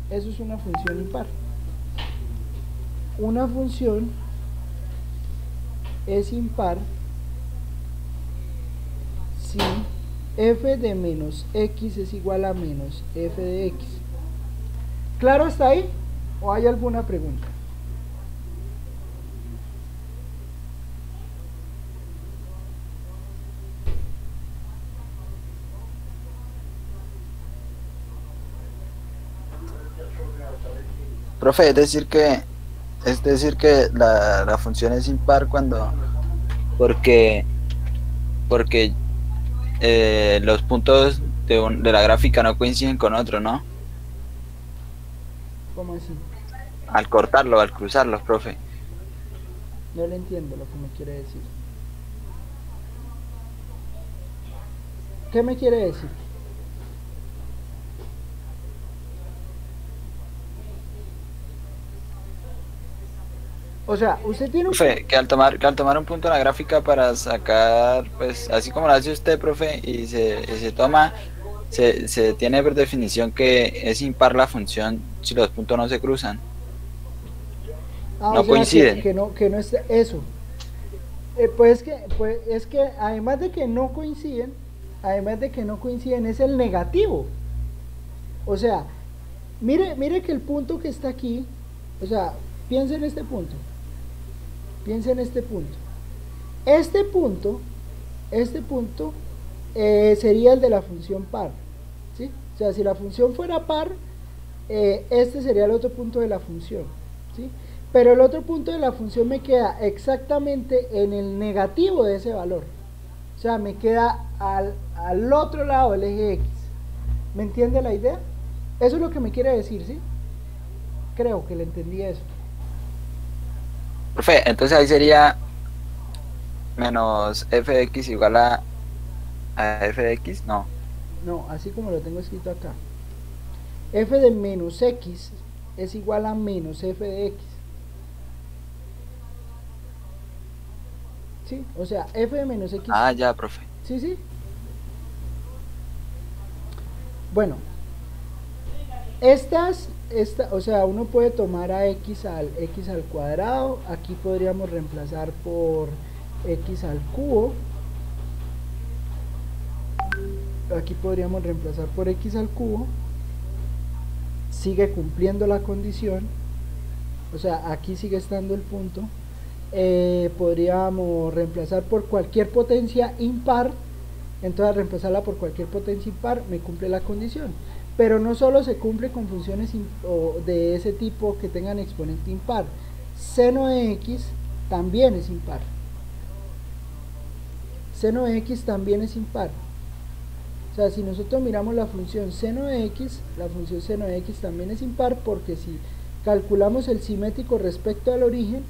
Eso es una función impar. Una función es impar si f de menos x es igual a menos f de x. ¿Claro hasta ahí? ¿O hay alguna pregunta? Profe, es decir que la función es impar porque los puntos de la gráfica no coinciden con otro, ¿no? ¿Cómo así? Al cortarlo, al cruzarlos, profe. No le entiendo lo que me quiere decir. ¿Qué me quiere decir? O sea, usted tiene un... Profe, que al tomar un punto en la gráfica para sacar, pues, así como lo hace usted, profe, y se toma, se tiene por definición que es impar la función si los puntos no se cruzan. Ah, No o sea, coinciden. que no es eso. Pues es que además de que no coinciden, es el negativo. O sea, mire que el punto que está aquí, o sea, piense en este punto. Este punto sería el de la función par, ¿sí? O sea, si la función fuera par, este sería el otro punto de la función, ¿sí? Pero el otro punto de la función me queda exactamente en el negativo de ese valor. O sea, me queda al otro lado del eje X. ¿Me entiende la idea? Eso es lo que me quiere decir, ¿sí? Creo que le entendí eso. Profe, entonces ahí sería menos f de x igual a f de x, no. No, así como lo tengo escrito acá. F de menos x es igual a menos f de x. ¿Sí? O sea, f de menos x. Ah, ya, profe. Sí, sí. Bueno, o sea, uno puede tomar a x al cuadrado. Aquí podríamos reemplazar por x al cubo. Aquí podríamos reemplazar por x al cubo. Sigue cumpliendo la condición. O sea, aquí sigue estando el punto. Podríamos reemplazar por cualquier potencia impar. Entonces al reemplazarla por cualquier potencia impar me cumple la condición. Pero no solo se cumple con funciones de ese tipo que tengan exponente impar. Seno de x también es impar. Seno de x también es impar. O sea, si nosotros miramos la función seno de x, la función seno de x también es impar, porque si calculamos el simétrico respecto al origen,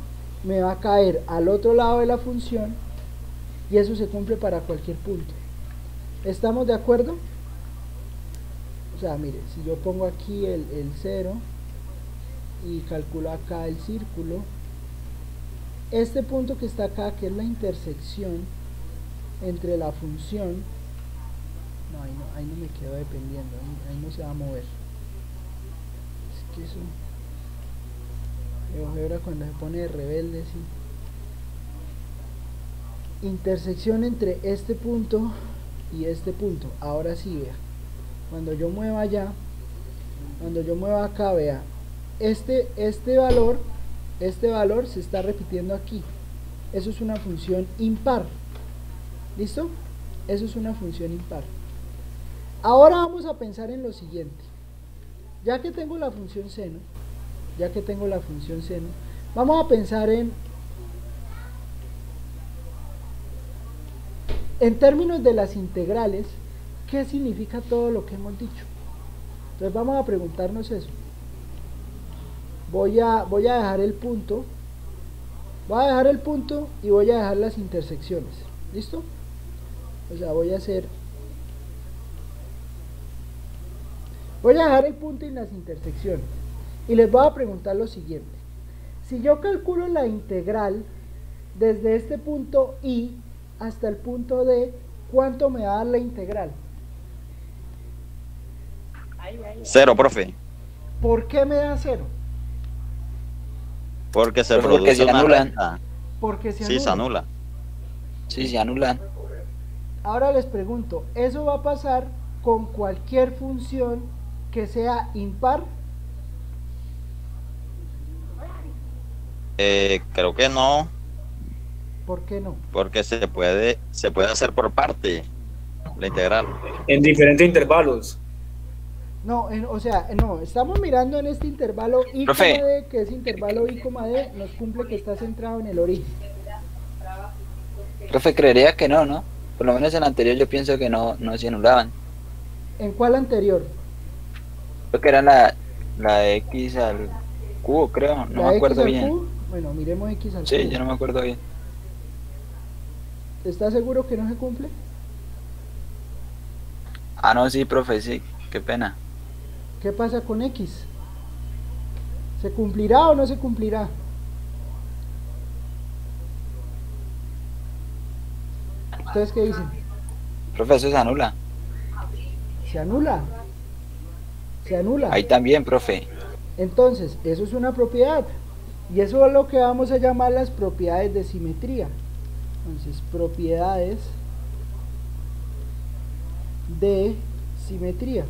me va a caer al otro lado de la función, y eso se cumple para cualquier punto. ¿Estamos de acuerdo? O sea, mire, si yo pongo aquí el 0 y calculo acá el círculo, este punto que está acá, que es la intersección entre la función, no, ahí no me quedo dependiendo, ahí no se va a mover. Es que eso, GeoGebra cuando se pone de rebelde, sí. Intersección entre este punto y este punto. Ahora sí, vea, cuando yo mueva allá, cuando yo mueva acá, vea, este valor se está repitiendo aquí. Eso es una función impar. ¿Listo? Eso es una función impar. Ahora vamos a pensar en lo siguiente. Ya que tengo la función seno, vamos a pensar en términos de las integrales, ¿qué significa todo lo que hemos dicho? Entonces vamos a preguntarnos eso. Voy a dejar el punto, y voy a dejar las intersecciones. ¿Listo? O sea, voy a dejar el punto y las intersecciones, y les voy a preguntar lo siguiente. Si yo calculo la integral desde este punto I hasta el punto D, ¿cuánto me va a dar la integral? 0, profe. ¿Por qué me da 0? Porque se Porque produce se una anulan. recta. Porque se Sí, anula. se anula. Sí, se anulan. Ahora les pregunto, ¿eso va a pasar con cualquier función que sea impar? Creo que no, ¿Por qué no? porque se puede hacer por parte la integral. En diferentes intervalos. No, o sea, no, estamos mirando en este intervalo I, Profe. D, que es intervalo I, D, nos cumple que está centrado en el origen. Profe, creería que no, ¿no? Por lo menos en el anterior yo pienso que no se anulaban. ¿En cuál anterior? Creo que era la de x al cubo, creo. No ¿La me acuerdo X al bien. cubo? Bueno, miremos X al Sí, cubo. yo no me acuerdo bien. ¿Estás seguro que no se cumple? Ah, no, sí, profe, sí. Qué pena. ¿Qué pasa con X? ¿Se cumplirá o no se cumplirá? ¿Ustedes qué dicen? Profe, eso se anula. ¿Se anula? Se anula. Ahí también, profe. Entonces, eso es una propiedad. Y eso es lo que vamos a llamar las propiedades de simetría. Entonces, propiedades de simetría.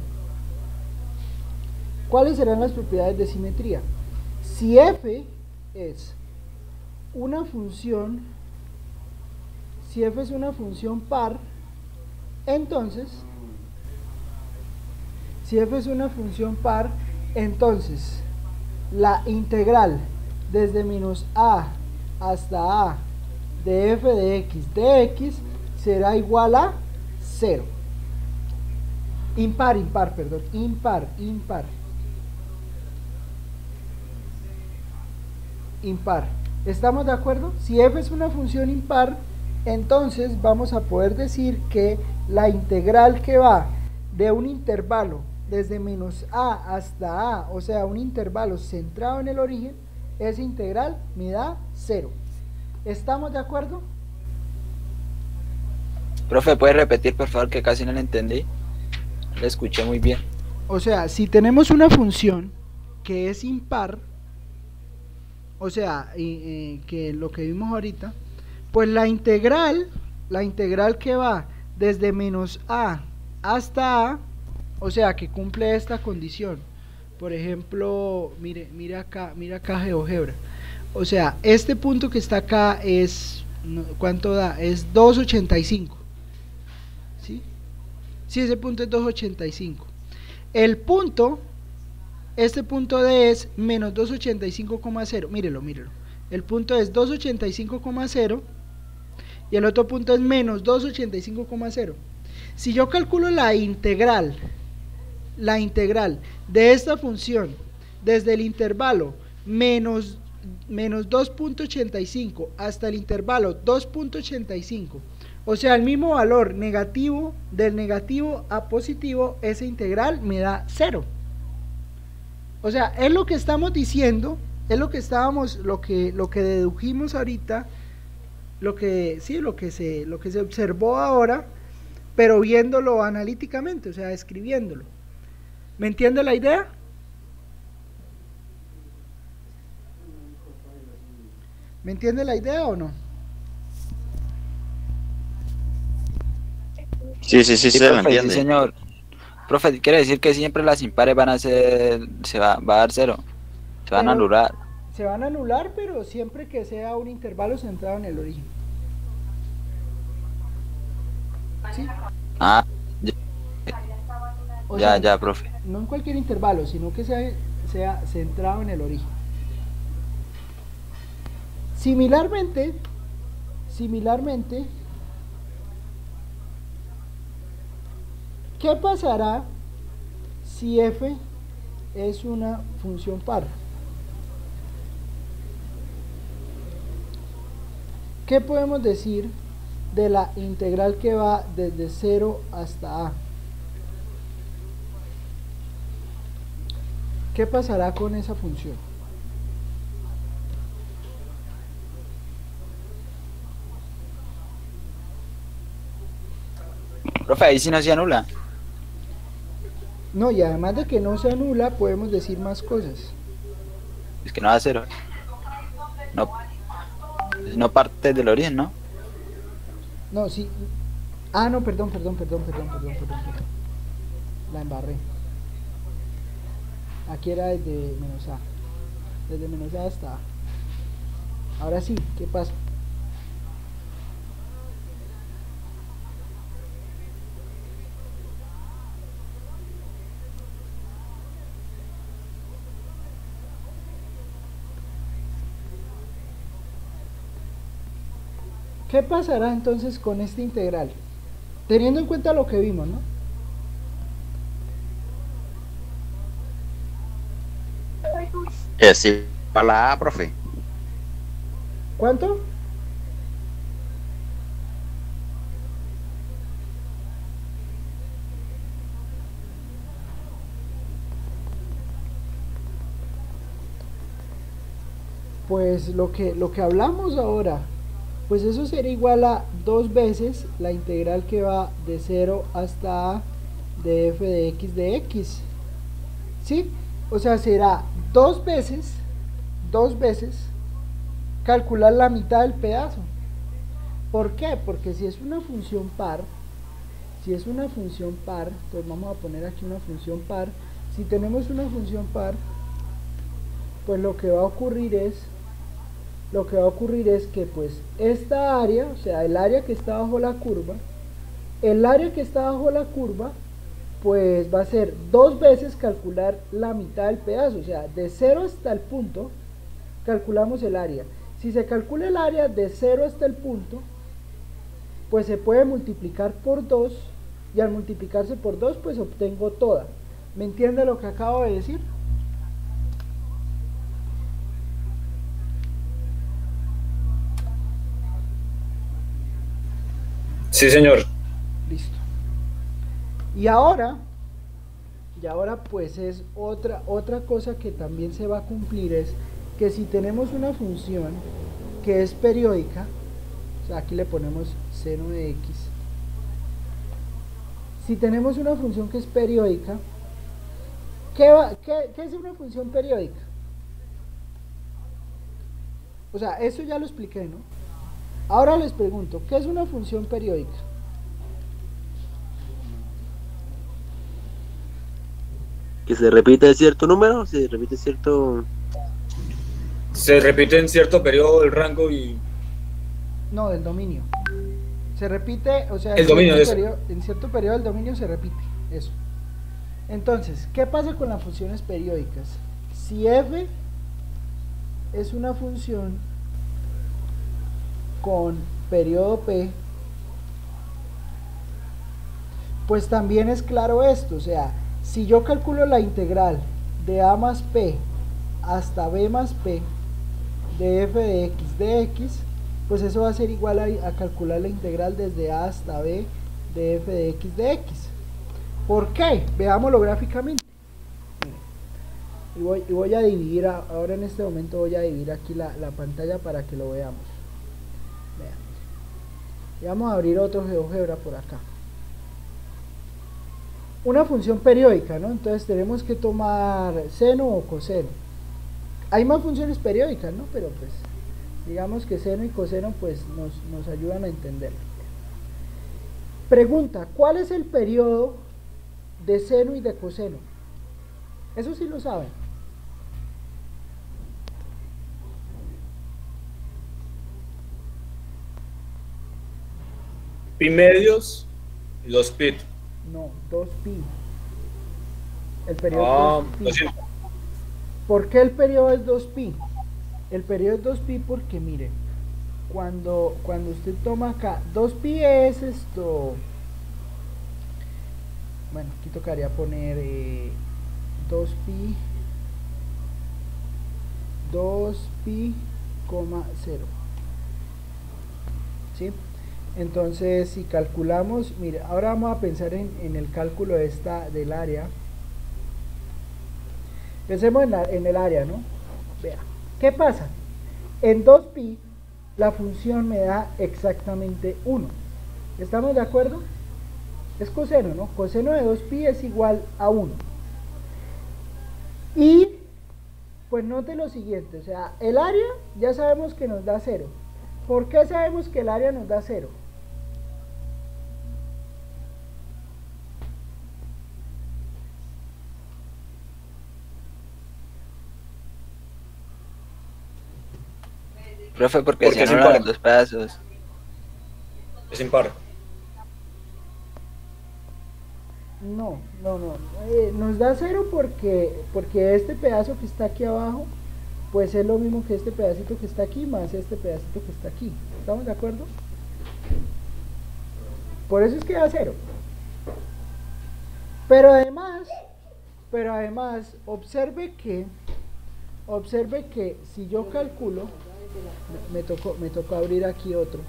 ¿Cuáles serán las propiedades de simetría? Si f es una función si f es una función par, entonces, si f es una función par, entonces la integral desde menos a hasta a de f de x será igual a 0. Impar, perdón, impar. ¿Estamos de acuerdo? Si f es una función impar, entonces vamos a poder decir que la integral que va de un intervalo desde menos a hasta a, o sea, un intervalo centrado en el origen, esa integral me da 0. ¿Estamos de acuerdo? Profe, ¿puede repetir por favor que casi no le entendí? Le escuché muy bien. O sea, si tenemos una función que es impar, o sea, que lo que vimos ahorita, pues la integral que va desde menos a hasta a, o sea, que cumple esta condición. Por ejemplo, mira acá GeoGebra. O sea, este punto que está acá es, ¿cuánto da? Es 2,85. ¿Sí? Sí, ese punto es 2,85. El punto, este punto D es menos 285,0. Mírelo. El punto es 285,0 y el otro punto es menos 285,0. Si yo calculo la integral de esta función desde el intervalo menos 2.85 hasta el intervalo 2.85, o sea, el mismo valor negativo, del negativo a positivo, esa integral me da 0. O sea, es lo que estamos diciendo, es lo que dedujimos ahorita, lo que se observó ahora, pero viéndolo analíticamente, o sea, escribiéndolo. ¿Me entiende la idea? ¿Me entiende la idea o no? Sí, se lo profe, entiende. sí, señor. Profe, quiere decir que siempre las impares van a ser, va a dar 0. Se van a anular. Se van a anular, pero siempre que sea un intervalo centrado en el origen. ¿Sí? Ah, O ya, sea, profe. no en cualquier intervalo, sino que sea centrado en el origen. Similarmente, ¿qué pasará si f es una función par? ¿Qué podemos decir de la integral que va desde 0 hasta a? ¿Qué pasará con esa función? Profe, ahí sí no se anula. No, y además de que no se anula, podemos decir más cosas. Es que no da 0. No parte del origen, ¿no? No, sí. Ah, no, perdón. La embarré. Aquí era desde menos a. Desde menos a hasta a. Ahora sí, ¿qué pasa? ¿Qué pasará entonces con esta integral? Teniendo en cuenta lo que vimos, ¿no? Sí, para la A, profe. ¿Cuánto? Pues lo que hablamos ahora, pues eso será igual a 2 veces la integral que va de 0 hasta a de f de x. ¿Sí? O sea, será 2 veces calcular la mitad del pedazo. ¿Por qué? Porque si es una función par, entonces vamos a poner aquí una función par. Si tenemos una función par, pues lo que va a ocurrir es lo que va a ocurrir es que pues esta área, o sea, el área que está bajo la curva, el área que está bajo la curva, pues va a ser 2 veces calcular la mitad del pedazo, o sea, de 0 hasta el punto, calculamos el área. Si se calcula el área de 0 hasta el punto, pues se puede multiplicar por 2, y al multiplicarse por 2, pues obtengo toda. ¿Me entiende lo que acabo de decir? Sí, señor. Listo. Y ahora pues es otra cosa que también se va a cumplir, es que si tenemos una función que es periódica, o sea, aquí le ponemos seno de x. Si tenemos una función que es periódica, ¿qué es una función periódica? O sea, eso ya lo expliqué, ¿no? Ahora les pregunto, ¿qué es una función periódica? Que se repite cierto número, se repite cierto... Se repite en cierto periodo del rango y... No, del dominio. Se repite, o sea, El dominio es... en cierto periodo del dominio se repite, eso. Entonces, ¿qué pasa con las funciones periódicas? Si f es una función con periodo p, pues también es claro esto, o sea, si yo calculo la integral de a más p hasta b más p de f de x, pues eso va a ser igual a calcular la integral desde a hasta b de f de x. ¿Por qué? Veámoslo gráficamente. Y voy a dividir, ahora en este momento voy a dividir aquí la pantalla para que lo veamos. Veamos. Y vamos a abrir otro GeoGebra por acá. Una función periódica, ¿no? Entonces tenemos que tomar seno o coseno. Hay más funciones periódicas, ¿no? Pero pues digamos que seno y coseno pues nos ayudan a entenderlo. Pregunta, ¿cuál es el periodo de seno y de coseno? Eso sí lo saben. Pi medios y los pi. No, 2pi. El periodo es 2pi. ¿Por qué el periodo es 2pi? El periodo es 2pi porque mire, cuando usted toma acá, 2pi es esto, bueno, aquí tocaría poner 2pi, 2pi, 0. ¿Sí? Entonces, si calculamos, mire, ahora vamos a pensar en el cálculo del área. Pensemos en el área, ¿no? Vea, ¿qué pasa? En 2pi, la función me da exactamente 1. ¿Estamos de acuerdo? Es coseno, ¿no? Coseno de 2pi es igual a 1. Y, pues note lo siguiente, o sea, el área ya sabemos que nos da 0. ¿Por qué sabemos que el área nos da 0? Profe, porque se es anulan impar. los dos pedazos. Es impar. No. Nos da 0 porque este pedazo que está aquí abajo, pues es lo mismo que este pedacito que está aquí, más este pedacito que está aquí. ¿Estamos de acuerdo? Por eso es que da 0. Pero además, observe que si yo calculo, me tocó abrir aquí otro.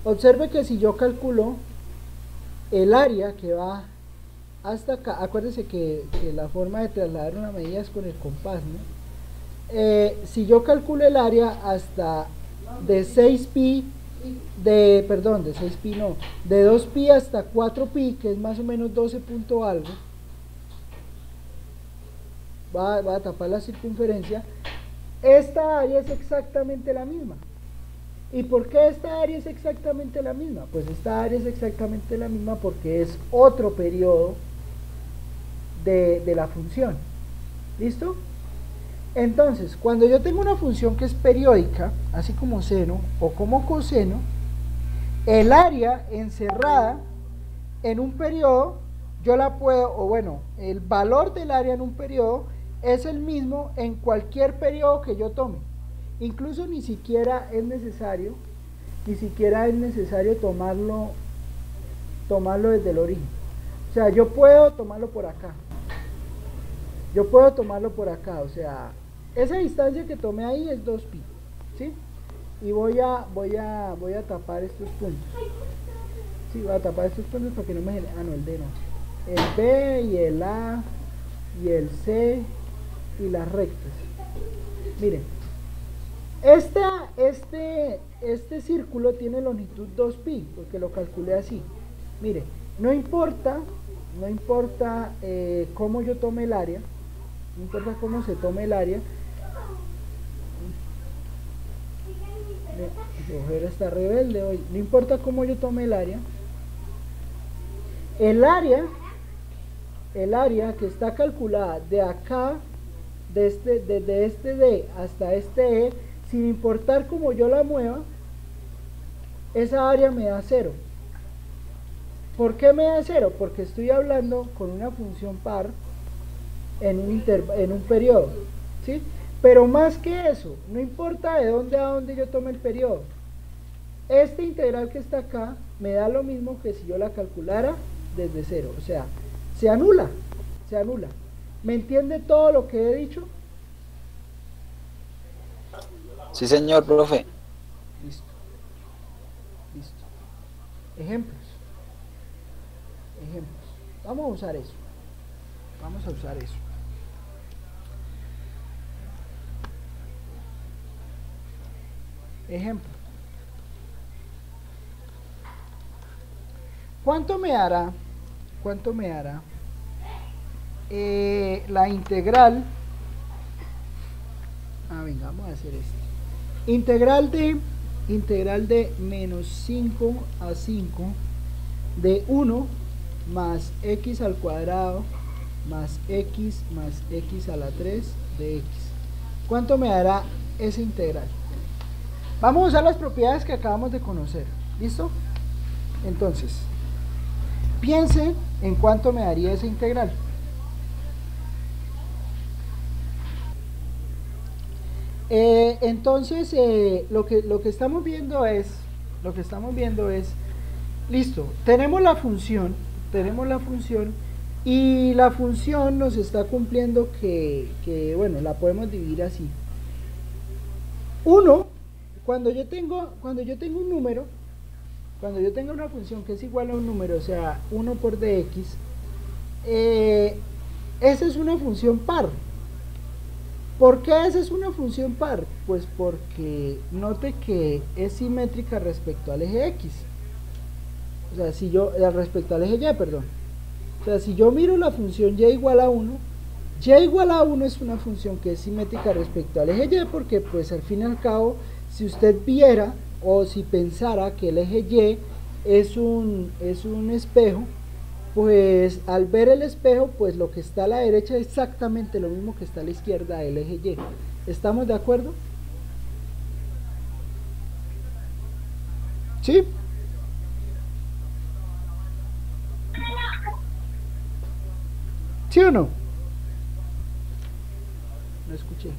Observe que si yo calculo el área que va hasta acá, acuérdense que la forma de trasladar una medida es con el compás, ¿no? Si yo calculo el área hasta de 6pi, de 2pi hasta 4pi, que es más o menos 12 punto algo, va a tapar la circunferencia, esta área es exactamente la misma. ¿Y por qué esta área es exactamente la misma? Pues esta área es exactamente la misma porque es otro periodo de la función. ¿Listo? Entonces, cuando yo tengo una función que es periódica, así como seno o como coseno, el área encerrada en un periodo, yo la puedo, o bueno, el valor del área en un periodo es el mismo en cualquier periodo que yo tome. Incluso ni siquiera es necesario tomarlo desde el origen. O sea, yo puedo tomarlo por acá. O sea, esa distancia que tomé ahí es 2pi, ¿sí? Y voy a tapar estos puntos. Sí, voy a tapar estos puntos para que no me genere. Ah, no, el D no. El B y el A y el C y las rectas. Miren, este círculo tiene longitud 2pi, porque lo calculé así. Mire, no importa cómo yo tome el área, no importa cómo se tome el área. Mi ojera está rebelde hoy. No importa cómo yo tome el área. El área que está calculada de acá, desde este D hasta este E, sin importar cómo yo la mueva, esa área me da 0. ¿Por qué me da 0? Porque estoy hablando con una función par en un periodo, ¿sí? Pero más que eso, no importa de dónde a dónde yo tome el periodo, este integral que está acá me da lo mismo que si yo la calculara desde 0, o sea, se anula. ¿Me entiende todo lo que he dicho? Sí, señor, profe. Listo. Ejemplos. Vamos a usar eso. Ejemplo. ¿Cuánto me hará la integral? Venga, vamos a hacer esto. Integral de menos 5 a 5 de 1 más x al cuadrado más x a la 3 de x. ¿Cuánto me dará esa integral? Vamos a usar las propiedades que acabamos de conocer. ¿Listo? Entonces, piensen en cuánto me daría esa integral. Entonces, lo que estamos viendo es, listo, tenemos la función, y la función nos está cumpliendo que bueno, la podemos dividir así. 1, cuando yo tengo un número, cuando yo tengo una función que es igual a un número, o sea, 1 por dx, esa es una función par. ¿Por qué esa es una función par? Pues porque note que es simétrica respecto al eje x. O sea, respecto al eje y, perdón. O sea, si yo miro la función y igual a 1, y igual a 1 es una función que es simétrica respecto al eje y, porque pues al fin y al cabo, si usted viera o si pensara que el eje y es un espejo, pues al ver el espejo, pues lo que está a la derecha es exactamente lo mismo que está a la izquierda del eje y. ¿Estamos de acuerdo? ¿Sí? ¿Sí o no? No escuché.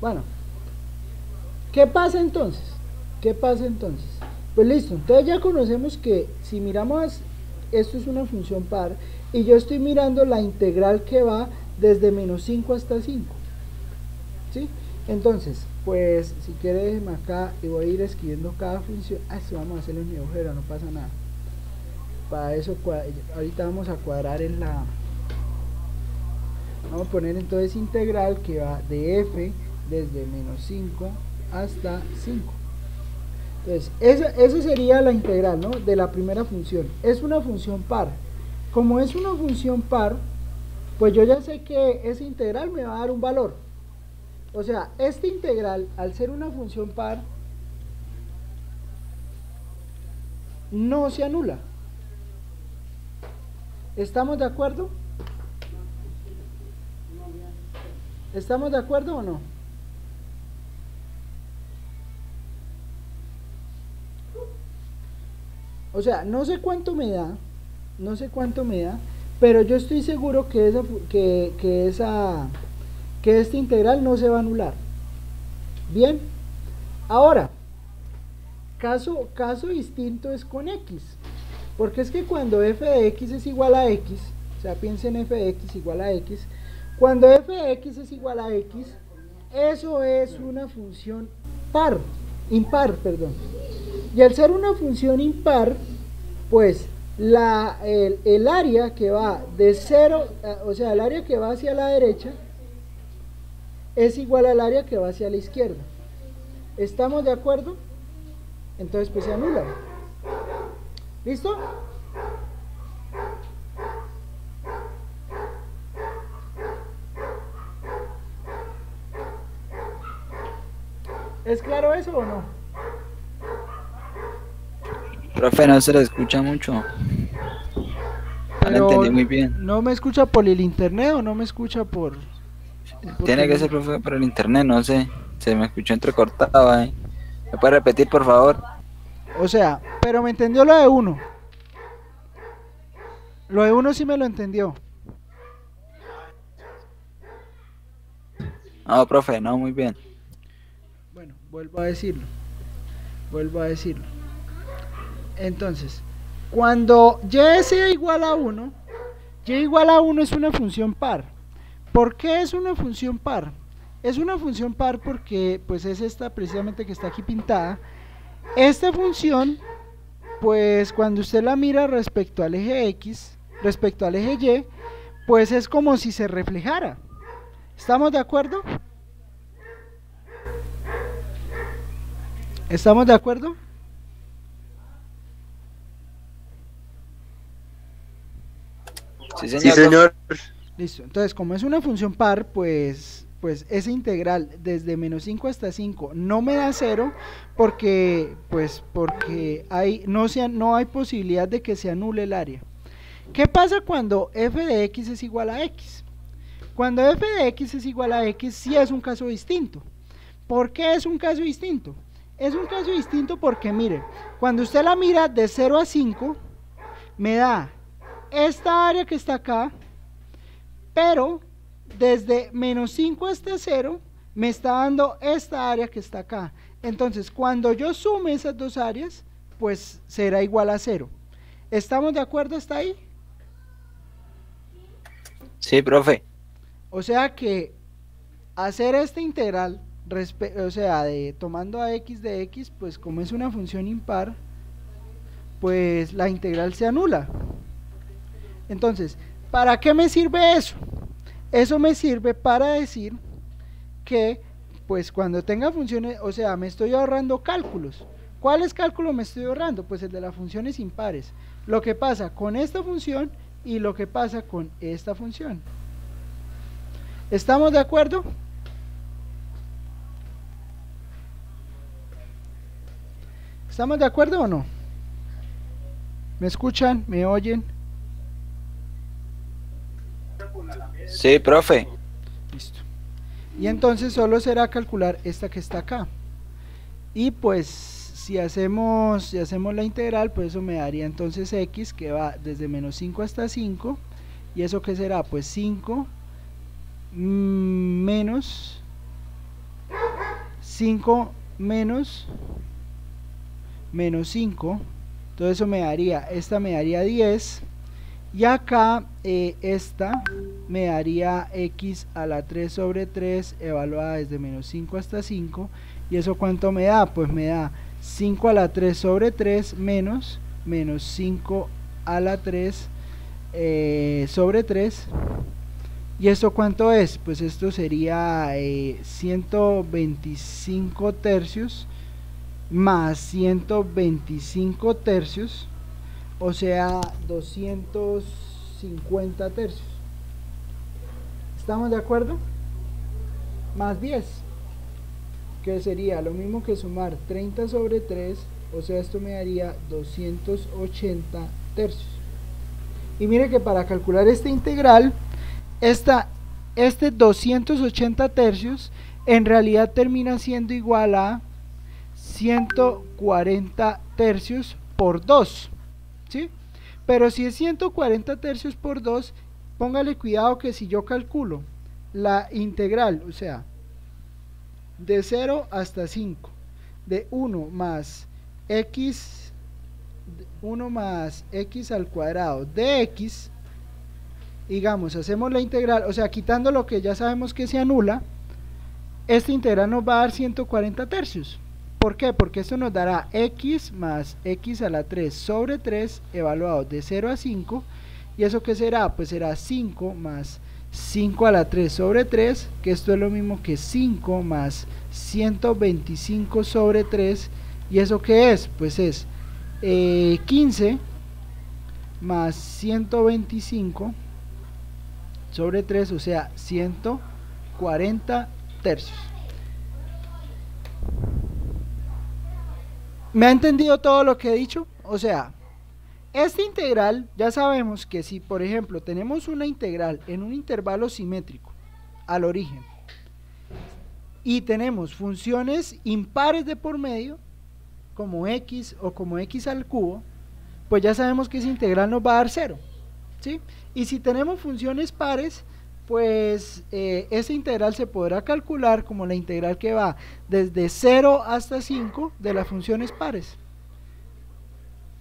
Bueno, ¿qué pasa entonces? Pues listo, entonces ya conocemos que si miramos, esto es una función par, y yo estoy mirando la integral que va desde menos 5 hasta 5. ¿Sí? Entonces, pues si quiere déjeme acá y voy a ir escribiendo cada función. Esto vamos a hacerlo en mi agujero, no pasa nada. Para eso, ahorita vamos a cuadrar en la... Vamos a poner entonces integral que va de f desde menos 5 hasta 5. Entonces, esa sería la integral, ¿no?, de la primera función. Es una función par. Como es una función par, pues yo ya sé que esa integral me va a dar un valor. O sea, esta integral, al ser una función par, no se anula. ¿Estamos de acuerdo? ¿Estamos de acuerdo o no? O sea, no sé cuánto me da, pero yo estoy seguro que este integral no se va a anular. Bien, ahora, caso distinto es con x, porque es que cuando f de x es igual a x, o sea, piensen f de x igual a x, cuando f de x es igual a x, eso es una función impar, perdón. Y al ser una función impar, pues el área que va de 0, o sea, el área que va hacia la derecha es igual al área que va hacia la izquierda. ¿Estamos de acuerdo? Entonces pues se anula. ¿Listo? ¿Es claro eso o no? Profe, no se le escucha mucho. No lo entendí muy bien. ¿No me escucha por el internet o no me escucha por...? Tiene que ser, profe, por el internet, no sé. Se me escuchó entrecortado ahí. ¿Me puede repetir, por favor? O sea, pero me entendió lo de uno. Lo de uno sí me lo entendió. No, profe, no, muy bien. Bueno, vuelvo a decirlo. Entonces, cuando y sea igual a 1, y igual a 1 es una función par. ¿Por qué es una función par? Es una función par porque pues es esta precisamente que está aquí pintada. Esta función, pues cuando usted la mira respecto al eje X, respecto al eje Y, pues es como si se reflejara. ¿Estamos de acuerdo? ¿Estamos de acuerdo? Sí, señor. Sí, señor. Listo, entonces como es una función par, pues ese integral desde menos 5 hasta 5 no me da 0 porque no hay posibilidad de que se anule el área. ¿Qué pasa cuando f de x es igual a x? Cuando f de x es igual a x sí es un caso distinto. ¿Por qué es un caso distinto? Es un caso distinto porque mire, cuando usted la mira de 0 a 5 me da esta área que está acá, pero desde menos 5 hasta 0 me está dando esta área que está acá. Entonces cuando yo sume esas dos áreas, pues será igual a 0. ¿Estamos de acuerdo hasta ahí? Sí, profe. O sea que hacer este integral, o sea, tomando a x de x, pues como es una función impar, pues la integral se anula. Entonces, ¿para qué me sirve eso? Eso me sirve para decir que, pues cuando tenga funciones, o sea, me estoy ahorrando cálculos. ¿Cuáles cálculos me estoy ahorrando? Pues el de las funciones impares. Lo que pasa con esta función y lo que pasa con esta función. ¿Estamos de acuerdo? ¿Estamos de acuerdo o no? ¿Me escuchan? ¿Me oyen? Sí, profe. Listo. Y entonces solo será calcular esta que está acá. Y pues si hacemos la integral, pues eso me daría entonces x que va desde menos 5 hasta 5. ¿Y eso qué será? Pues 5 menos 5 menos 5. Todo eso me daría, esta me daría 10. Y acá esta me daría x a la 3 sobre 3 evaluada desde menos 5 hasta 5. ¿Y eso cuánto me da? Pues me da 5 a la 3 sobre 3 menos 5 a la 3 sobre 3. ¿Y esto cuánto es? Pues esto sería 125 tercios más 125 tercios, o sea 250 tercios. ¿Estamos de acuerdo? Más 10, que sería lo mismo que sumar 30 sobre 3, o sea esto me daría 280 tercios. Y mire que para calcular esta integral, esta este 280 tercios en realidad termina siendo igual a 140 tercios por 2, ¿sí? Pero si es 140 tercios por 2, póngale cuidado que si yo calculo la integral, o sea, de 0 hasta 5, de 1 más x al cuadrado de x, digamos, hacemos la integral, o sea, quitando lo que ya sabemos que se anula, esta integral nos va a dar 140 tercios. ¿Por qué? Porque esto nos dará x más x a la 3 sobre 3 evaluado de 0 a 5. ¿Y eso qué será? Pues será 5 más 5 a la 3 sobre 3, que esto es lo mismo que 5 más 125 sobre 3. ¿Y eso qué es? Pues es 15 más 125 sobre 3, o sea, 140 tercios. ¿Me ha entendido todo lo que he dicho? O sea, esta integral, ya sabemos que si, por ejemplo, tenemos una integral en un intervalo simétrico al origen y tenemos funciones impares de por medio, como x o como x al cubo, pues ya sabemos que esa integral nos va a dar 0, ¿sí? Y si tenemos funciones pares, pues esa integral se podrá calcular como la integral que va desde 0 hasta 5 de las funciones pares.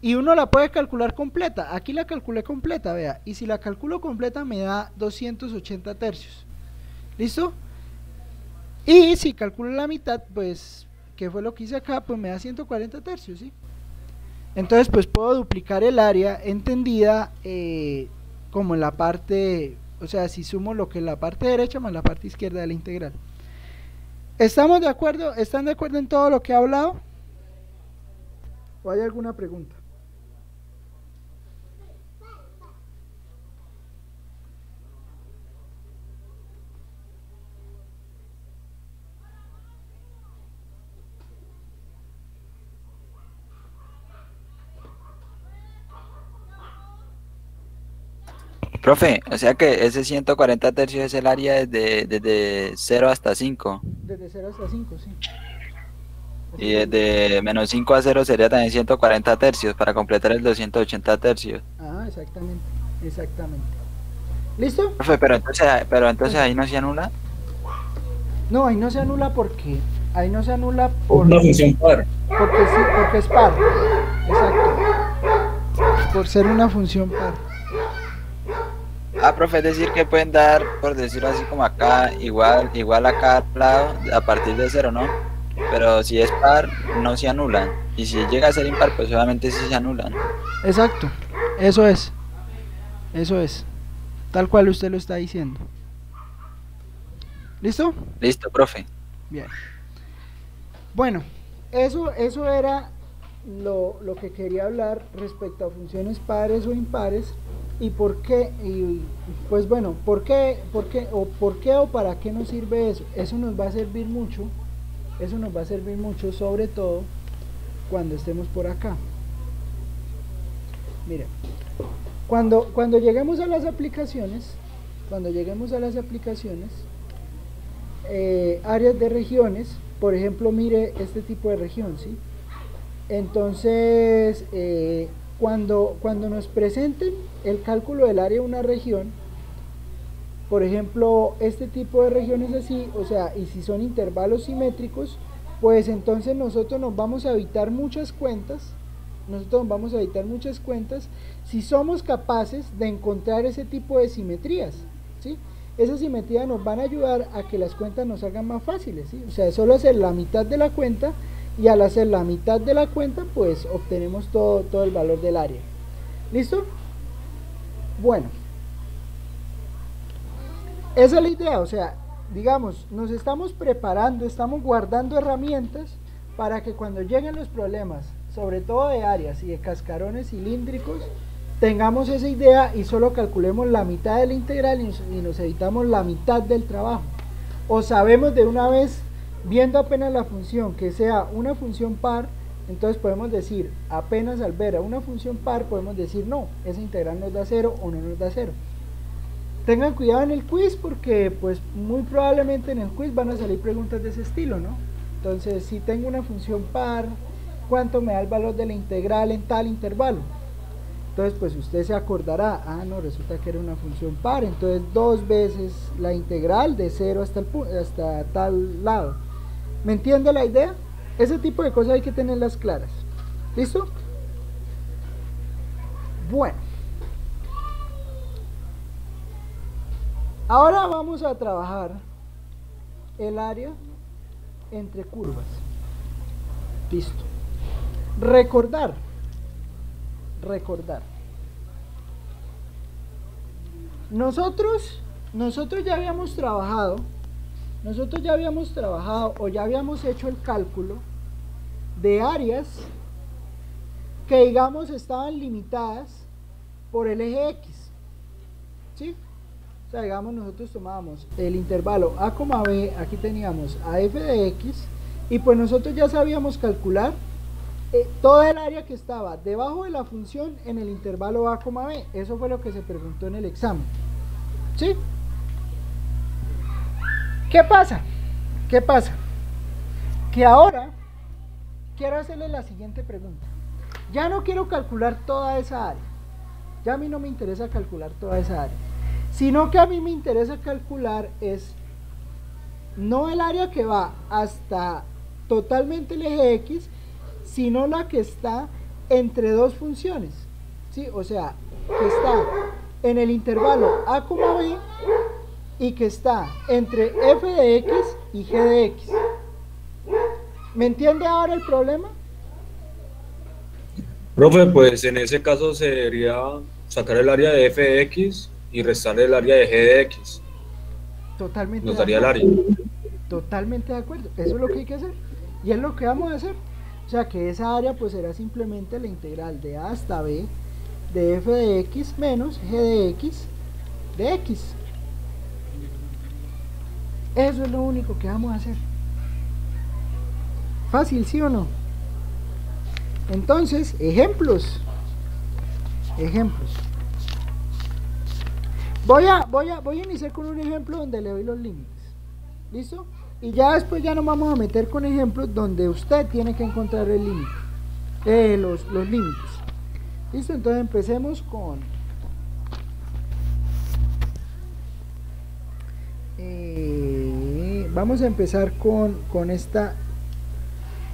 Y uno la puede calcular completa. Aquí la calculé completa, vea. Y si la calculo completa me da 280 tercios. ¿Listo? Y si calculo la mitad, pues, que fue lo que hice acá, pues me da 140 tercios, ¿sí? Entonces, pues puedo duplicar el área entendida como en la parte, o sea, si sumo lo que es la parte derecha más la parte izquierda de la integral. ¿Estamos de acuerdo? ¿Están de acuerdo en todo lo que he hablado? ¿O hay alguna pregunta? Profe, o sea que ese 140 tercios es el área desde 0 hasta 5. Desde 0 hasta 5, sí. Y desde menos 5 a 0 sería también 140 tercios para completar el 280 tercios. Ah, exactamente, exactamente. ¿Listo? Profe, pero entonces ahí no se anula. No, ahí no se anula porque Una función par. porque sí, porque es par. Exacto. Por ser una función par. Ah, profe, es decir que pueden dar, por decirlo así como acá, igual a cada lado a partir de 0, ¿no? Pero si es par, no se anulan. Y si llega a ser impar, pues obviamente sí se anulan. Exacto. Eso es. Eso es. Tal cual usted lo está diciendo. ¿Listo? Listo, profe. Bien. Bueno, eso era lo que quería hablar respecto a funciones pares o impares. ¿Y por qué? Y pues bueno, ¿por qué o para qué nos sirve eso? Eso nos va a servir mucho. Eso nos va a servir mucho, sobre todo cuando estemos por acá. Mira, cuando lleguemos a las aplicaciones, áreas de regiones, por ejemplo, mire este tipo de región, ¿sí? Entonces, cuando nos presenten el cálculo del área de una región, por ejemplo, este tipo de regiones así, o sea, y si son intervalos simétricos, pues entonces nosotros nos vamos a evitar muchas cuentas, si somos capaces de encontrar ese tipo de simetrías, ¿sí? Esas simetrías nos van a ayudar a que las cuentas nos salgan más fáciles, ¿sí? O sea, solo hacer la mitad de la cuenta, y al hacer la mitad de la cuenta, pues obtenemos todo el valor del área. ¿Listo? Bueno, esa es la idea, o sea, digamos, nos estamos preparando, estamos guardando herramientas para que cuando lleguen los problemas, sobre todo de áreas y de cascarones cilíndricos, tengamos esa idea y solo calculemos la mitad de la integral y nos evitamos la mitad del trabajo. O sabemos de una vez, viendo apenas la función, que sea una función par, entonces podemos decir, apenas al ver a una función par, podemos decir, no, esa integral nos da 0 o no nos da 0. tengan cuidado en el quiz porque pues muy probablemente en el quiz van a salir preguntas de ese estilo, ¿no? Entonces, si tengo una función par, ¿cuánto me da el valor de la integral en tal intervalo? Entonces, pues usted se acordará, ah, no, resulta que era una función par, entonces 2 veces la integral de 0 hasta tal lado. ¿Me entiende la idea? Ese tipo de cosas hay que tenerlas claras. ¿Listo? Bueno. Ahora vamos a trabajar el área entre curvas. Listo. Recordar. Nosotros ya habíamos trabajado o ya habíamos hecho el cálculo de áreas que digamos estaban limitadas por el eje X. ¿Sí? O sea, digamos, nosotros tomábamos el intervalo a, b, aquí teníamos a f de x, y pues nosotros ya sabíamos calcular toda el área que estaba debajo de la función en el intervalo a, b. Eso fue lo que se preguntó en el examen. ¿Sí? ¿Qué pasa? Que ahora quiero hacerle la siguiente pregunta. Ya no quiero calcular toda esa área. Ya a mí no me interesa calcular toda esa área. Sino que a mí me interesa calcular es no el área que va hasta totalmente el eje X, sino la que está entre dos funciones, ¿sí? O sea, que está en el intervalo a, b y que está entre f de x y g de x. ¿Me entiende ahora el problema? Profe, pues en ese caso sería sacar el área de f de x y restarle el área de g de x. Totalmente. Nos daría el área. Totalmente de acuerdo. Eso es lo que hay que hacer. Y es lo que vamos a hacer. O sea que esa área pues será simplemente la integral de a hasta b de f de x menos g de x de x. Eso es lo único que vamos a hacer. Fácil, ¿sí o no? Entonces, ejemplos. Voy a iniciar con un ejemplo donde le doy los límites. ¿Listo? Y ya después ya nos vamos a meter con ejemplos donde usted tiene que encontrar el límite, los límites. ¿Listo? Entonces empecemos con vamos a empezar con esta.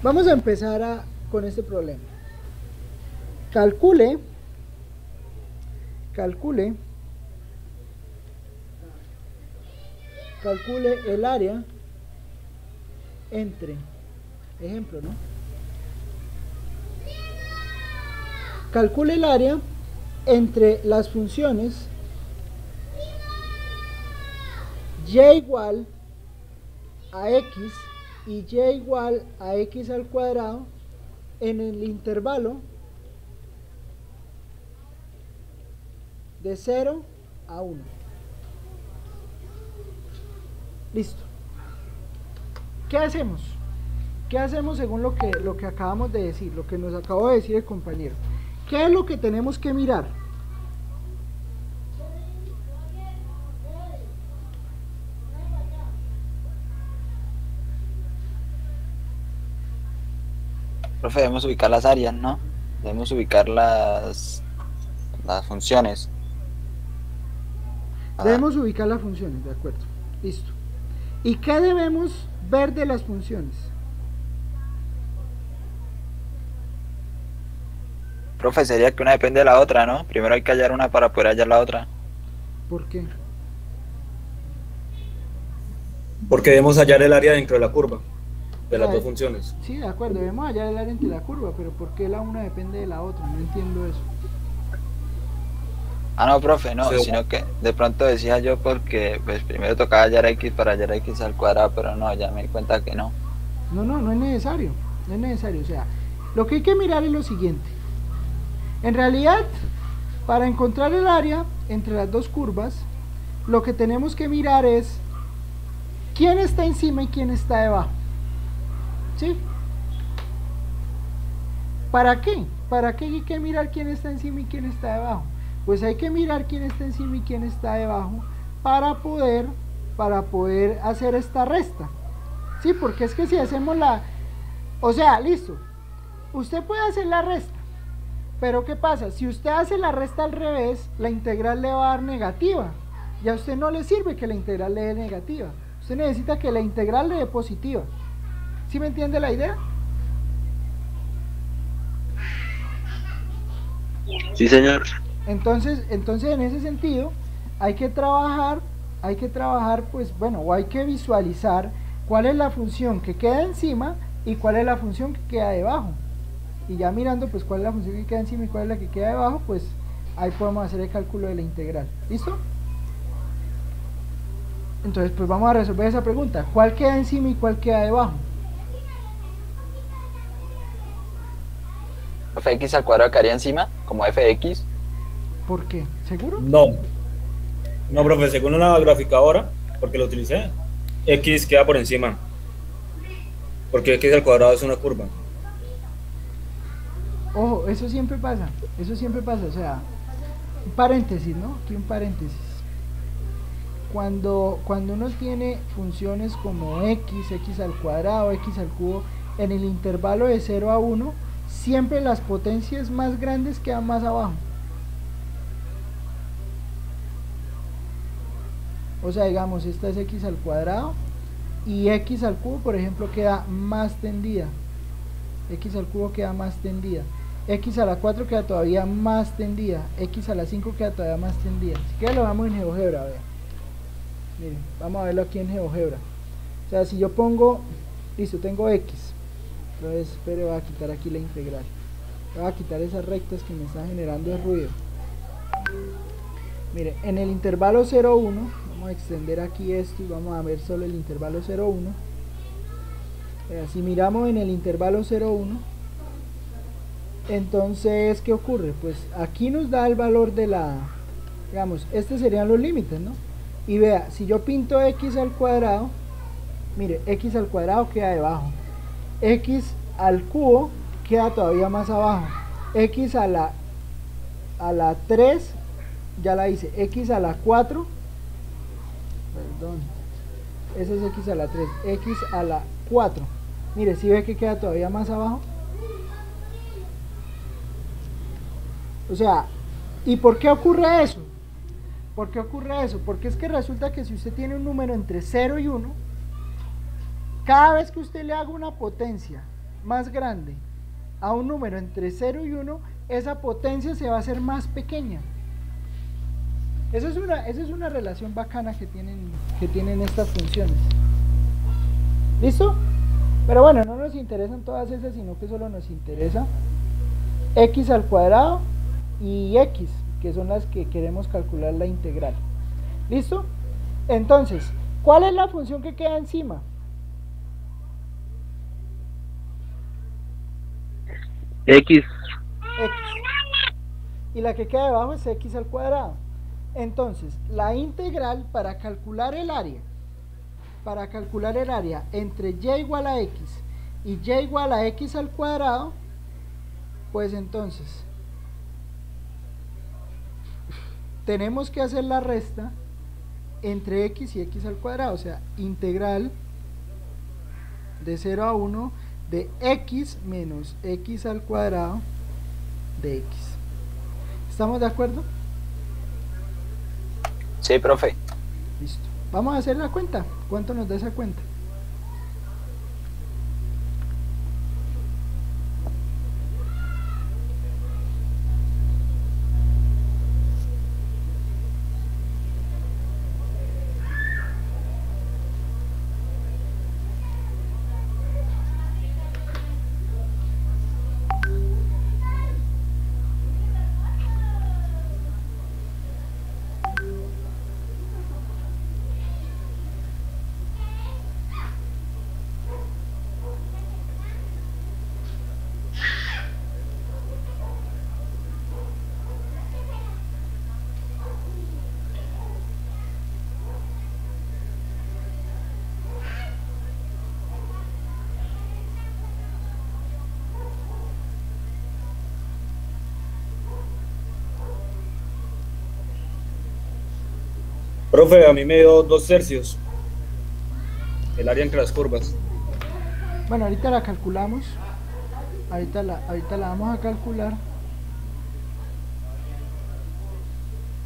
Vamos a empezar con este problema. Calcule el área entre, ejemplo, ¿no? Calcule el área entre las funciones y igual a x y y igual a x al cuadrado en el intervalo de 0 a 1. Listo. ¿Qué hacemos? ¿Qué hacemos según lo que acabamos de decir, lo que nos acabó de decir el compañero? ¿Qué es lo que tenemos que mirar? Profe, debemos ubicar las áreas, ¿no? Debemos ubicar las funciones. Debemos ubicar las funciones, de acuerdo. Listo. ¿Y qué debemos ver de las funciones? Profe, sería que una depende de la otra, ¿no? Primero hay que hallar una para poder hallar la otra. ¿Por qué? Porque debemos hallar el área dentro de la curva de las dos funciones. Sí, de acuerdo, debemos hallar el área entre la curva, pero ¿por qué la una depende de la otra? No entiendo eso. Ah, no, profe, no, Sí. Sino que de pronto decía yo porque pues primero tocaba hallar x para hallar x al cuadrado, pero no, ya me di cuenta que no. No es necesario, o sea, lo que hay que mirar es lo siguiente. En realidad, para encontrar el área entre las dos curvas, lo que tenemos que mirar es quién está encima y quién está debajo. ¿Sí? ¿Para qué? ¿Para qué hay que mirar quién está encima y quién está debajo? Pues hay que mirar quién está encima y quién está debajo, para poder hacer esta resta. Sí, porque es que si hacemos o sea, listo, usted puede hacer la resta, pero ¿qué pasa? Si usted hace la resta al revés, la integral le va a dar negativa, y a usted no le sirve que la integral le dé negativa, usted necesita que la integral le dé positiva. ¿Sí me entiende la idea? Sí, señor. Entonces en ese sentido hay que trabajar, pues bueno, o hay que visualizar cuál es la función que queda encima y cuál es la función que queda debajo, y ya mirando pues cuál es la función que queda encima y cuál es la que queda debajo, pues ahí podemos hacer el cálculo de la integral. ¿Listo? Entonces pues vamos a resolver esa pregunta: ¿cuál queda encima y cuál queda debajo? Fx al cuadrado quedaría encima, como fx. ¿Por qué? ¿Seguro? No, profe, según la graficadora, porque lo utilicé, x queda por encima, porque x al cuadrado es una curva. Ojo, eso siempre pasa, o sea, un paréntesis, ¿no? Aquí un paréntesis. Cuando uno tiene funciones como x al cuadrado, x al cubo, en el intervalo de 0 a 1, siempre las potencias más grandes quedan más abajo. O sea, digamos, esta es x al cuadrado y x al cubo, por ejemplo, queda más tendida. X al cubo queda más tendida. X a la 4 queda todavía más tendida. X a la 5 queda todavía más tendida. Si queda lo vamos en GeoGebra, vean. Miren, vamos a verlo aquí en GeoGebra. O sea, si yo pongo, listo, tengo x. Entonces, espere, voy a quitar aquí la integral. Voy a quitar esas rectas que me están generando el ruido. Mire, en el intervalo 0, 1, vamos a extender aquí esto y vamos a ver solo el intervalo 0, 1. Si miramos en el intervalo 0, 1, entonces, ¿qué ocurre? Pues aquí nos da el valor de digamos, estos serían los límites, ¿no? Y vea, si yo pinto x al cuadrado, mire, x al cuadrado queda debajo, x al cubo queda todavía más abajo, x a la 3, ya la hice, x a la 4, perdón, ese es x a la 3, x a la 4, mire, si ve que queda todavía más abajo. O sea, ¿y por qué ocurre eso? ¿Por qué ocurre eso? Porque es que resulta que si usted tiene un número entre 0 y 1, cada vez que usted le haga una potencia más grande a un número entre 0 y 1, esa potencia se va a hacer más pequeña. Esa es una relación bacana que tienen estas funciones. ¿Listo? Pero bueno, no nos interesan todas esas, sino que solo nos interesa x al cuadrado y x, que son las que queremos calcular la integral. ¿Listo? Entonces, ¿cuál es la función que queda encima? X. Y la que queda debajo es x al cuadrado. Entonces, la integral para calcular el área entre y igual a x y y igual a x al cuadrado, pues entonces tenemos que hacer la resta entre x y x al cuadrado, o sea, integral de 0 a 1 de x menos x al cuadrado de x. ¿Estamos de acuerdo? Sí, profe. Listo. Vamos a hacer la cuenta. ¿Cuánto nos da esa cuenta? Profe, a mí me dio 2/3 el área entre las curvas. Bueno, ahorita la calculamos. Ahorita la vamos a calcular.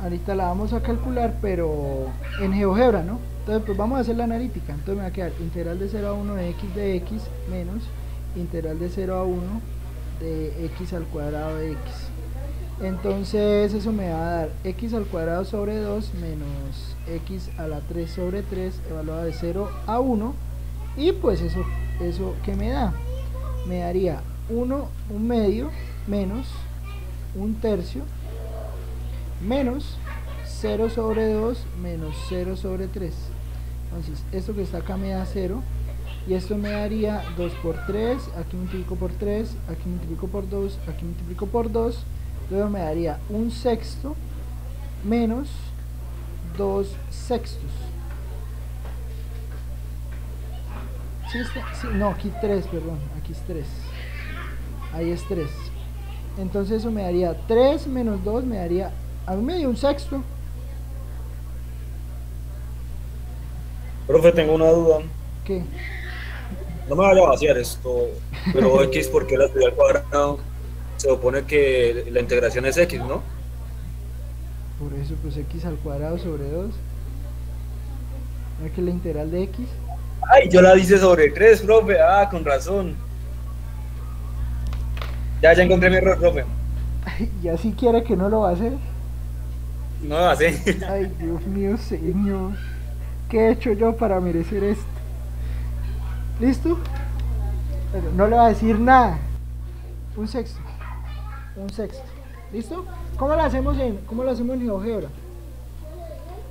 Ahorita la vamos a calcular, pero en GeoGebra, ¿no? Entonces, pues vamos a hacer la analítica. Entonces me va a quedar integral de 0 a 1 de x menos integral de 0 a 1 de x al cuadrado de x. Entonces eso me va a dar x al cuadrado sobre 2 menos x a la 3 sobre 3 evaluada de 0 a 1. Y pues eso ¿qué me da? Me daría 1 medio menos 1/3 menos 0 sobre 2 menos 0 sobre 3. Entonces esto que está acá me da 0 y esto me daría 2 por 3, aquí multiplico por 3, aquí multiplico por 2, aquí multiplico por 2, luego me daría 1/6 menos 2/6. ¿Sí está? Sí, no, aquí 3, perdón, aquí es 3, ahí es 3. Entonces eso me daría 3 menos 2 me daría, a mí me dio 1/6. Profe, tengo una duda. ¿Qué? No me vaya a vaciar esto, pero x, ¿por qué la estudié al cuadrado? Se supone que la integración es x, ¿no? Por eso pues x al cuadrado sobre 2. ¿No es que la integral de x? Ay, yo la hice sobre 3, profe. Ah, con razón. Ya encontré mi error, profe. Y así quiere que no lo va a hacer. No me vacé. Ay, Dios mío, señor. ¿Qué he hecho yo para merecer esto? ¿Listo? Pero no le va a decir nada. 1/6. 1/6. ¿Listo? ¿Cómo lo hacemos en GeoGebra?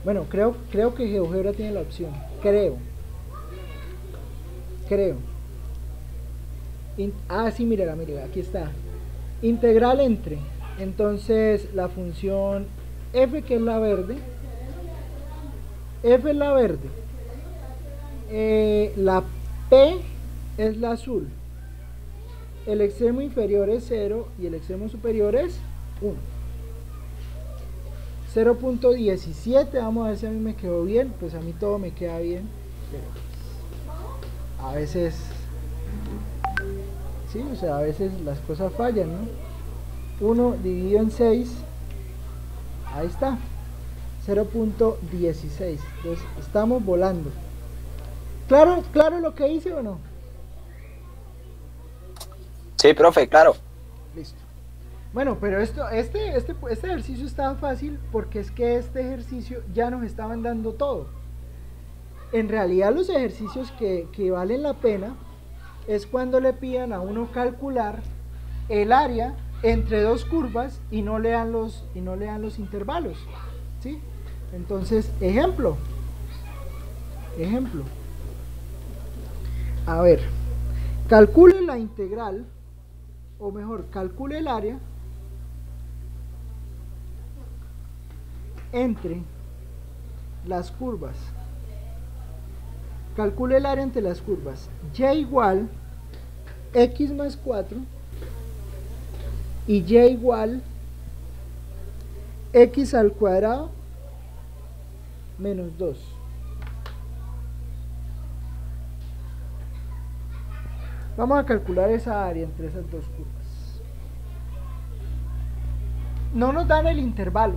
Bueno, creo que GeoGebra tiene la opción. Creo. Sí, mírala, aquí está. Integral entre. Entonces, la función f, que es la verde. F es la verde. La P es la azul. El extremo inferior es 0 y el extremo superior es 1. 0.17, vamos a ver si a mí me quedó bien. Pues a mí todo me queda bien, pero a veces, sí, o sea, a veces las cosas fallan, ¿no? 1 dividido en 6, ahí está, 0.16. Entonces estamos volando. ¿Claro lo que hice o no? Sí, profe, claro. Listo. Bueno, pero este ejercicio está fácil porque es que este ejercicio ya nos estaban dando todo. En realidad los ejercicios que valen la pena es cuando le pidan a uno calcular el área entre dos curvas y no lean los intervalos, ¿sí? Entonces, ejemplo. A ver, calcule la integral, o mejor, calcule el área entre las curvas. Calcule el área entre las curvas y igual x más 4 y y igual x al cuadrado menos 2. Vamos a calcular esa área entre esas dos curvas. No nos dan el intervalo.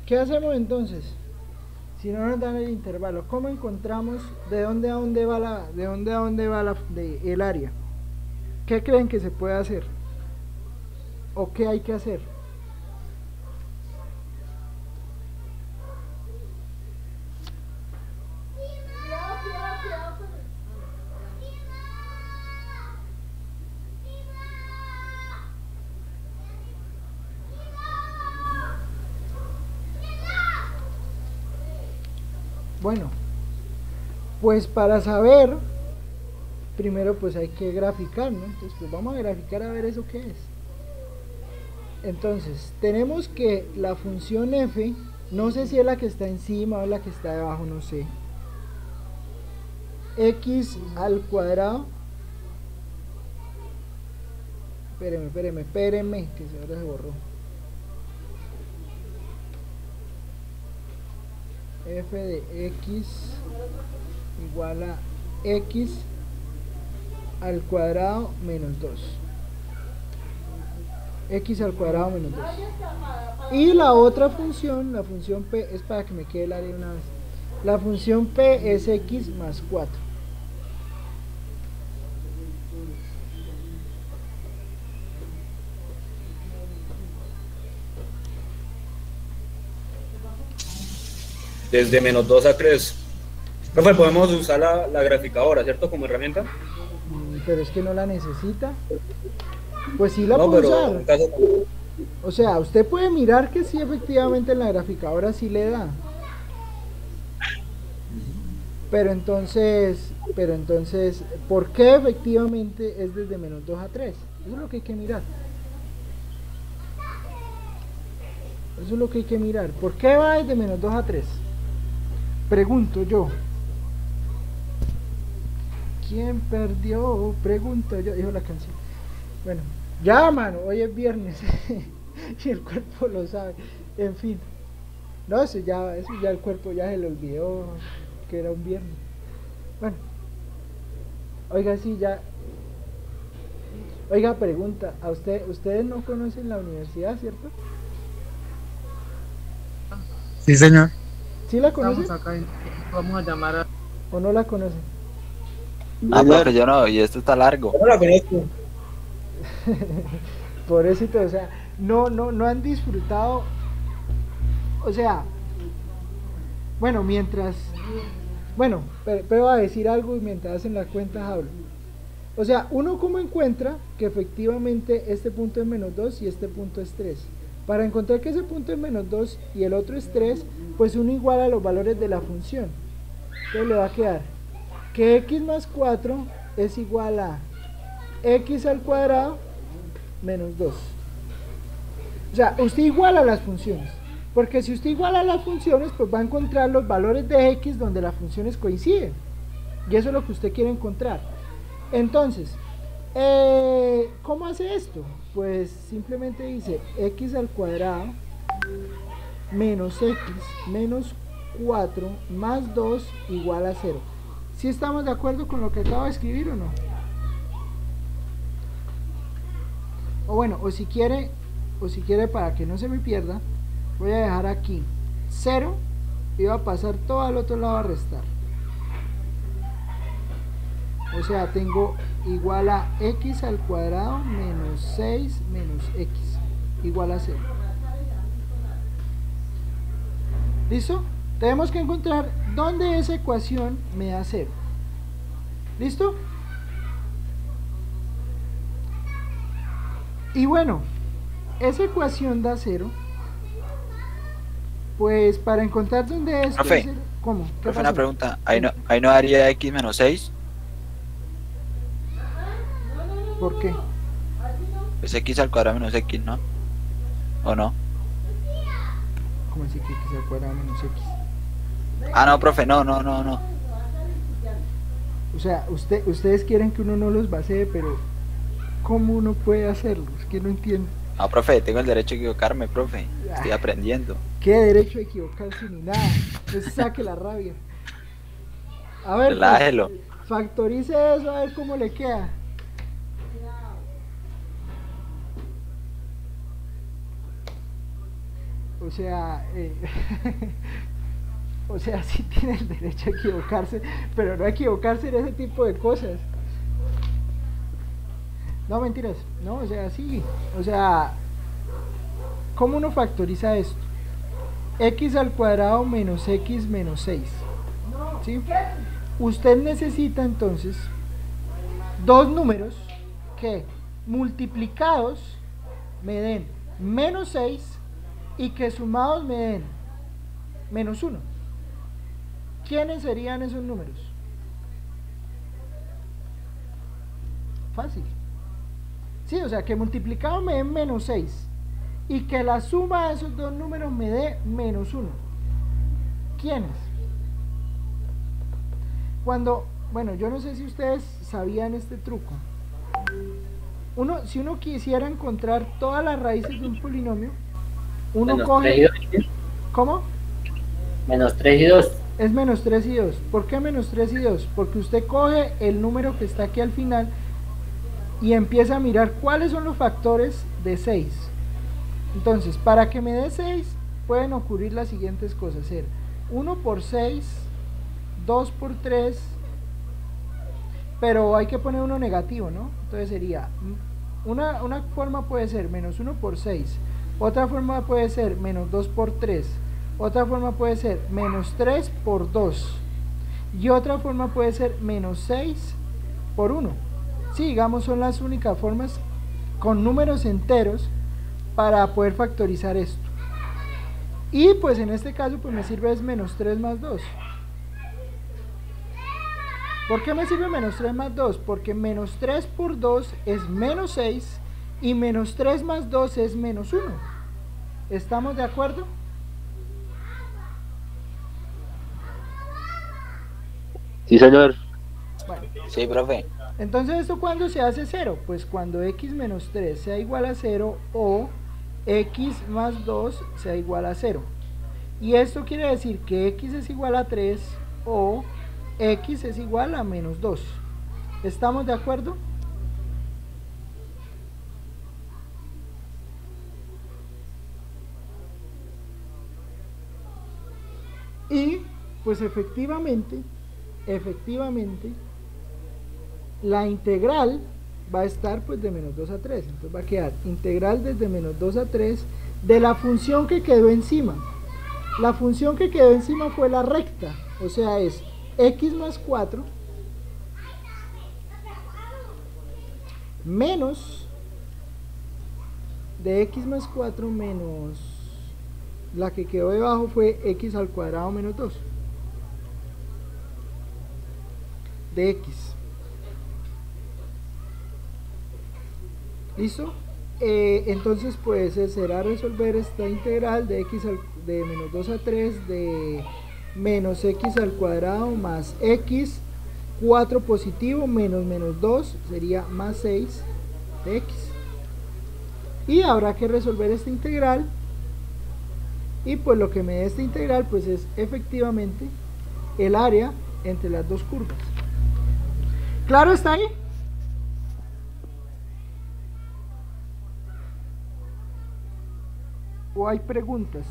¿Qué hacemos entonces? Si no nos dan el intervalo, ¿cómo encontramos de dónde a dónde va el área? ¿Qué creen que se puede hacer? ¿O qué hay que hacer? Bueno, pues para saber, primero pues hay que graficar, ¿no? Entonces pues vamos a graficar a ver eso qué es. Entonces, tenemos que la función f, no sé si es la que está encima o la que está debajo, no sé. X al cuadrado. Espérenme, que ahora se borró. F de X igual a X al cuadrado menos 2. X al cuadrado menos 2. Y la otra función, la función P, es para que me quede el área una vez. La función P es X más 4. Desde menos 2 a 3. Profe, podemos usar la graficadora, ¿cierto? Como herramienta. Pero es que no la necesita. Pues sí la No, puede pero usar. en caso... O sea, usted puede mirar que sí, efectivamente en la graficadora sí le da. Pero entonces, ¿por qué efectivamente es desde menos 2 a 3? Eso es lo que hay que mirar. Eso es lo que hay que mirar. ¿Por qué va desde menos 2 a 3? Pregunto yo. ¿Quién perdió? Pregunto yo. Dijo la canción. Bueno, ya mano, hoy es viernes. Y el cuerpo lo sabe. En fin. No, eso ya el cuerpo ya se le olvidó que era un viernes. Bueno. Oiga, sí, ya. Oiga, pregunta. ¿A ustedes no conocen la universidad, cierto? Sí, señor. ¿Sí la conocen? Estamos acá y vamos a llamar a... ¿O no la conocen? Ah, profe, yo no, y esto está largo. Yo no la conozco. Por eso, o sea, no han disfrutado, o sea, bueno, pero a decir algo y mientras hacen las cuentas hablo. O sea, uno cómo encuentra que efectivamente este punto es menos 2 y este punto es 3. Para encontrar que ese punto es menos 2 y el otro es 3, pues uno iguala los valores de la función. Entonces le va a quedar que x más 4 es igual a x al cuadrado menos 2. O sea, usted iguala las funciones, porque si usted iguala las funciones, pues va a encontrar los valores de x donde las funciones coinciden, y eso es lo que usted quiere encontrar. Entonces, ¿cómo hace esto? Pues simplemente dice x al cuadrado menos x menos 4 más 2 igual a 0. ¿Sí estamos de acuerdo con lo que acabo de escribir o no? O bueno, o si quiere para que no se me pierda, voy a dejar aquí 0 y va a pasar todo al otro lado a restar. O sea, tengo igual a x al cuadrado menos 6 menos x igual a 0. ¿Listo? Tenemos que encontrar dónde esa ecuación me da 0. ¿Listo? Y bueno, esa ecuación da 0. Pues para encontrar dónde es... Profe, ¿Cómo? ¿Qué profe, pasó? una pregunta. ¿Ahí no daría x menos 6? ¿Por qué? Pues x al cuadrado menos x, ¿no? ¿O no? ¿Cómo así que x al cuadrado menos x? Ah, no, profe, no. O sea, ustedes quieren que uno no los basee, pero ¿cómo uno puede hacerlo? Es que no entiendo. No, profe, tengo el derecho a equivocarme, profe. Estoy aprendiendo. ¿Qué derecho a equivocarse ni nada? Pues saque la rabia. A ver, Relájelo. pues, factorice eso a ver cómo le queda. O sea, o sea, sí tiene el derecho a equivocarse, pero no a equivocarse en ese tipo de cosas. No, mentiras, no, o sea, sí, o sea, ¿cómo uno factoriza esto? X al cuadrado menos x menos 6, ¿sí? Usted necesita entonces dos números que multiplicados me den menos 6 y que sumados me den menos 1. ¿quiénes serían esos números? Fácil. Sí, o sea, que multiplicado me dé menos 6 y que la suma de esos dos números me dé menos 1. ¿Quiénes? Cuando, bueno, yo no sé si ustedes sabían este truco. Si uno quisiera encontrar todas las raíces de un polinomio, uno Menos coge... 3 y 2. ¿Cómo? Menos 3 y 2. Es menos 3 y 2. ¿Por qué menos 3 y 2? Porque usted coge el número que está aquí al final y empieza a mirar cuáles son los factores de 6. Entonces, para que me dé 6, pueden ocurrir las siguientes cosas. Ser 1 por 6, 2 por 3, pero hay que poner uno negativo, ¿no? Entonces sería, una forma puede ser menos 1 por 6, otra forma puede ser menos 2 por 3, otra forma puede ser menos 3 por 2, y otra forma puede ser menos 6 por 1. Sí, digamos, son las únicas formas con números enteros para poder factorizar esto. Y pues en este caso pues me sirve es menos 3 más 2. ¿Por qué me sirve menos 3 más 2? Porque menos 3 por 2 es menos 6 y menos 3 más 2 es menos 1. ¿Estamos de acuerdo? Sí, señor. Bueno, Sí, profe. entonces ¿esto cuándo se hace 0? Pues cuando x menos 3 sea igual a 0 o x más 2 sea igual a 0. Y esto quiere decir que x es igual a 3 o x es igual a menos 2. ¿Estamos de acuerdo? Y pues efectivamente la integral va a estar pues de menos 2 a 3. Entonces va a quedar integral desde menos 2 a 3 de la función que quedó encima. La función que quedó encima fue la recta, o sea es x más 4 menos de x más 4 menos la que quedó debajo fue x al cuadrado menos 2 de x. ¿Listo? Entonces pues será resolver esta integral de x de menos 2 a 3 de menos x al cuadrado más x 4 positivo menos menos 2 sería más 6 de x. Y habrá que resolver esta integral y pues lo que me da esta integral pues es efectivamente el área entre las dos curvas. ¿Claro está ahí? ¿O hay preguntas?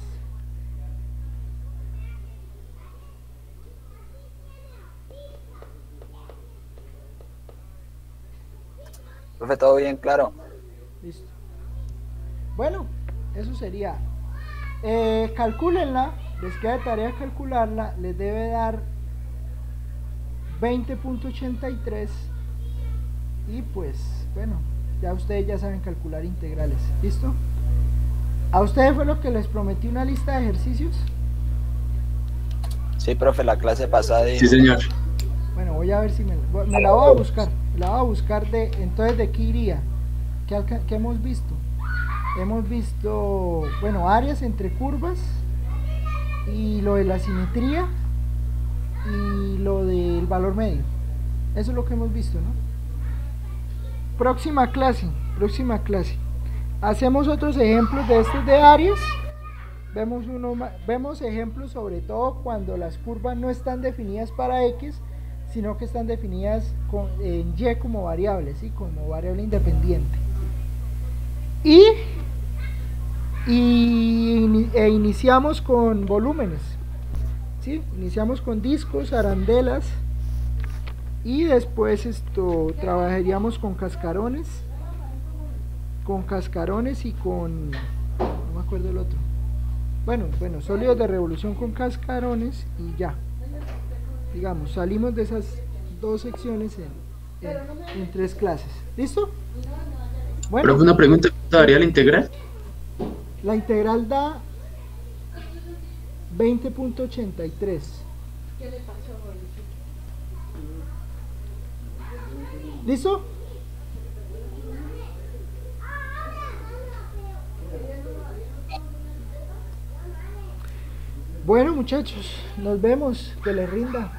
Profe, todo bien, claro. Listo. Bueno, eso sería. Calcúlenla, les queda de tarea calcularla, les debe dar 20.83 y pues, bueno, ya ustedes ya saben calcular integrales. ¿Listo? ¿A ustedes fue lo que les prometí una lista de ejercicios? Sí, profe, la clase pasada. Sí, señor. Bueno, voy a ver si me la voy a buscar. La voy a buscar entonces de qué iría. ¿Qué hemos visto? Hemos visto, bueno, áreas entre curvas y lo de la simetría y lo del valor medio. Eso es lo que hemos visto, ¿no? Próxima clase. Hacemos otros ejemplos de estos de áreas. Vemos ejemplos sobre todo cuando las curvas no están definidas para x, sino que están definidas en y como variable, ¿sí? Como variable independiente. Iniciamos con volúmenes, ¿sí? Iniciamos con discos, arandelas y después trabajaríamos con cascarones y con, no me acuerdo el otro, bueno, sólidos de revolución con cascarones y ya, digamos, salimos de esas dos secciones en 3 clases. ¿Listo? Bueno, Pero una pregunta, ¿daría la integral? La integral da 20.83. ¿Listo? Bueno muchachos, nos vemos, que les rinda.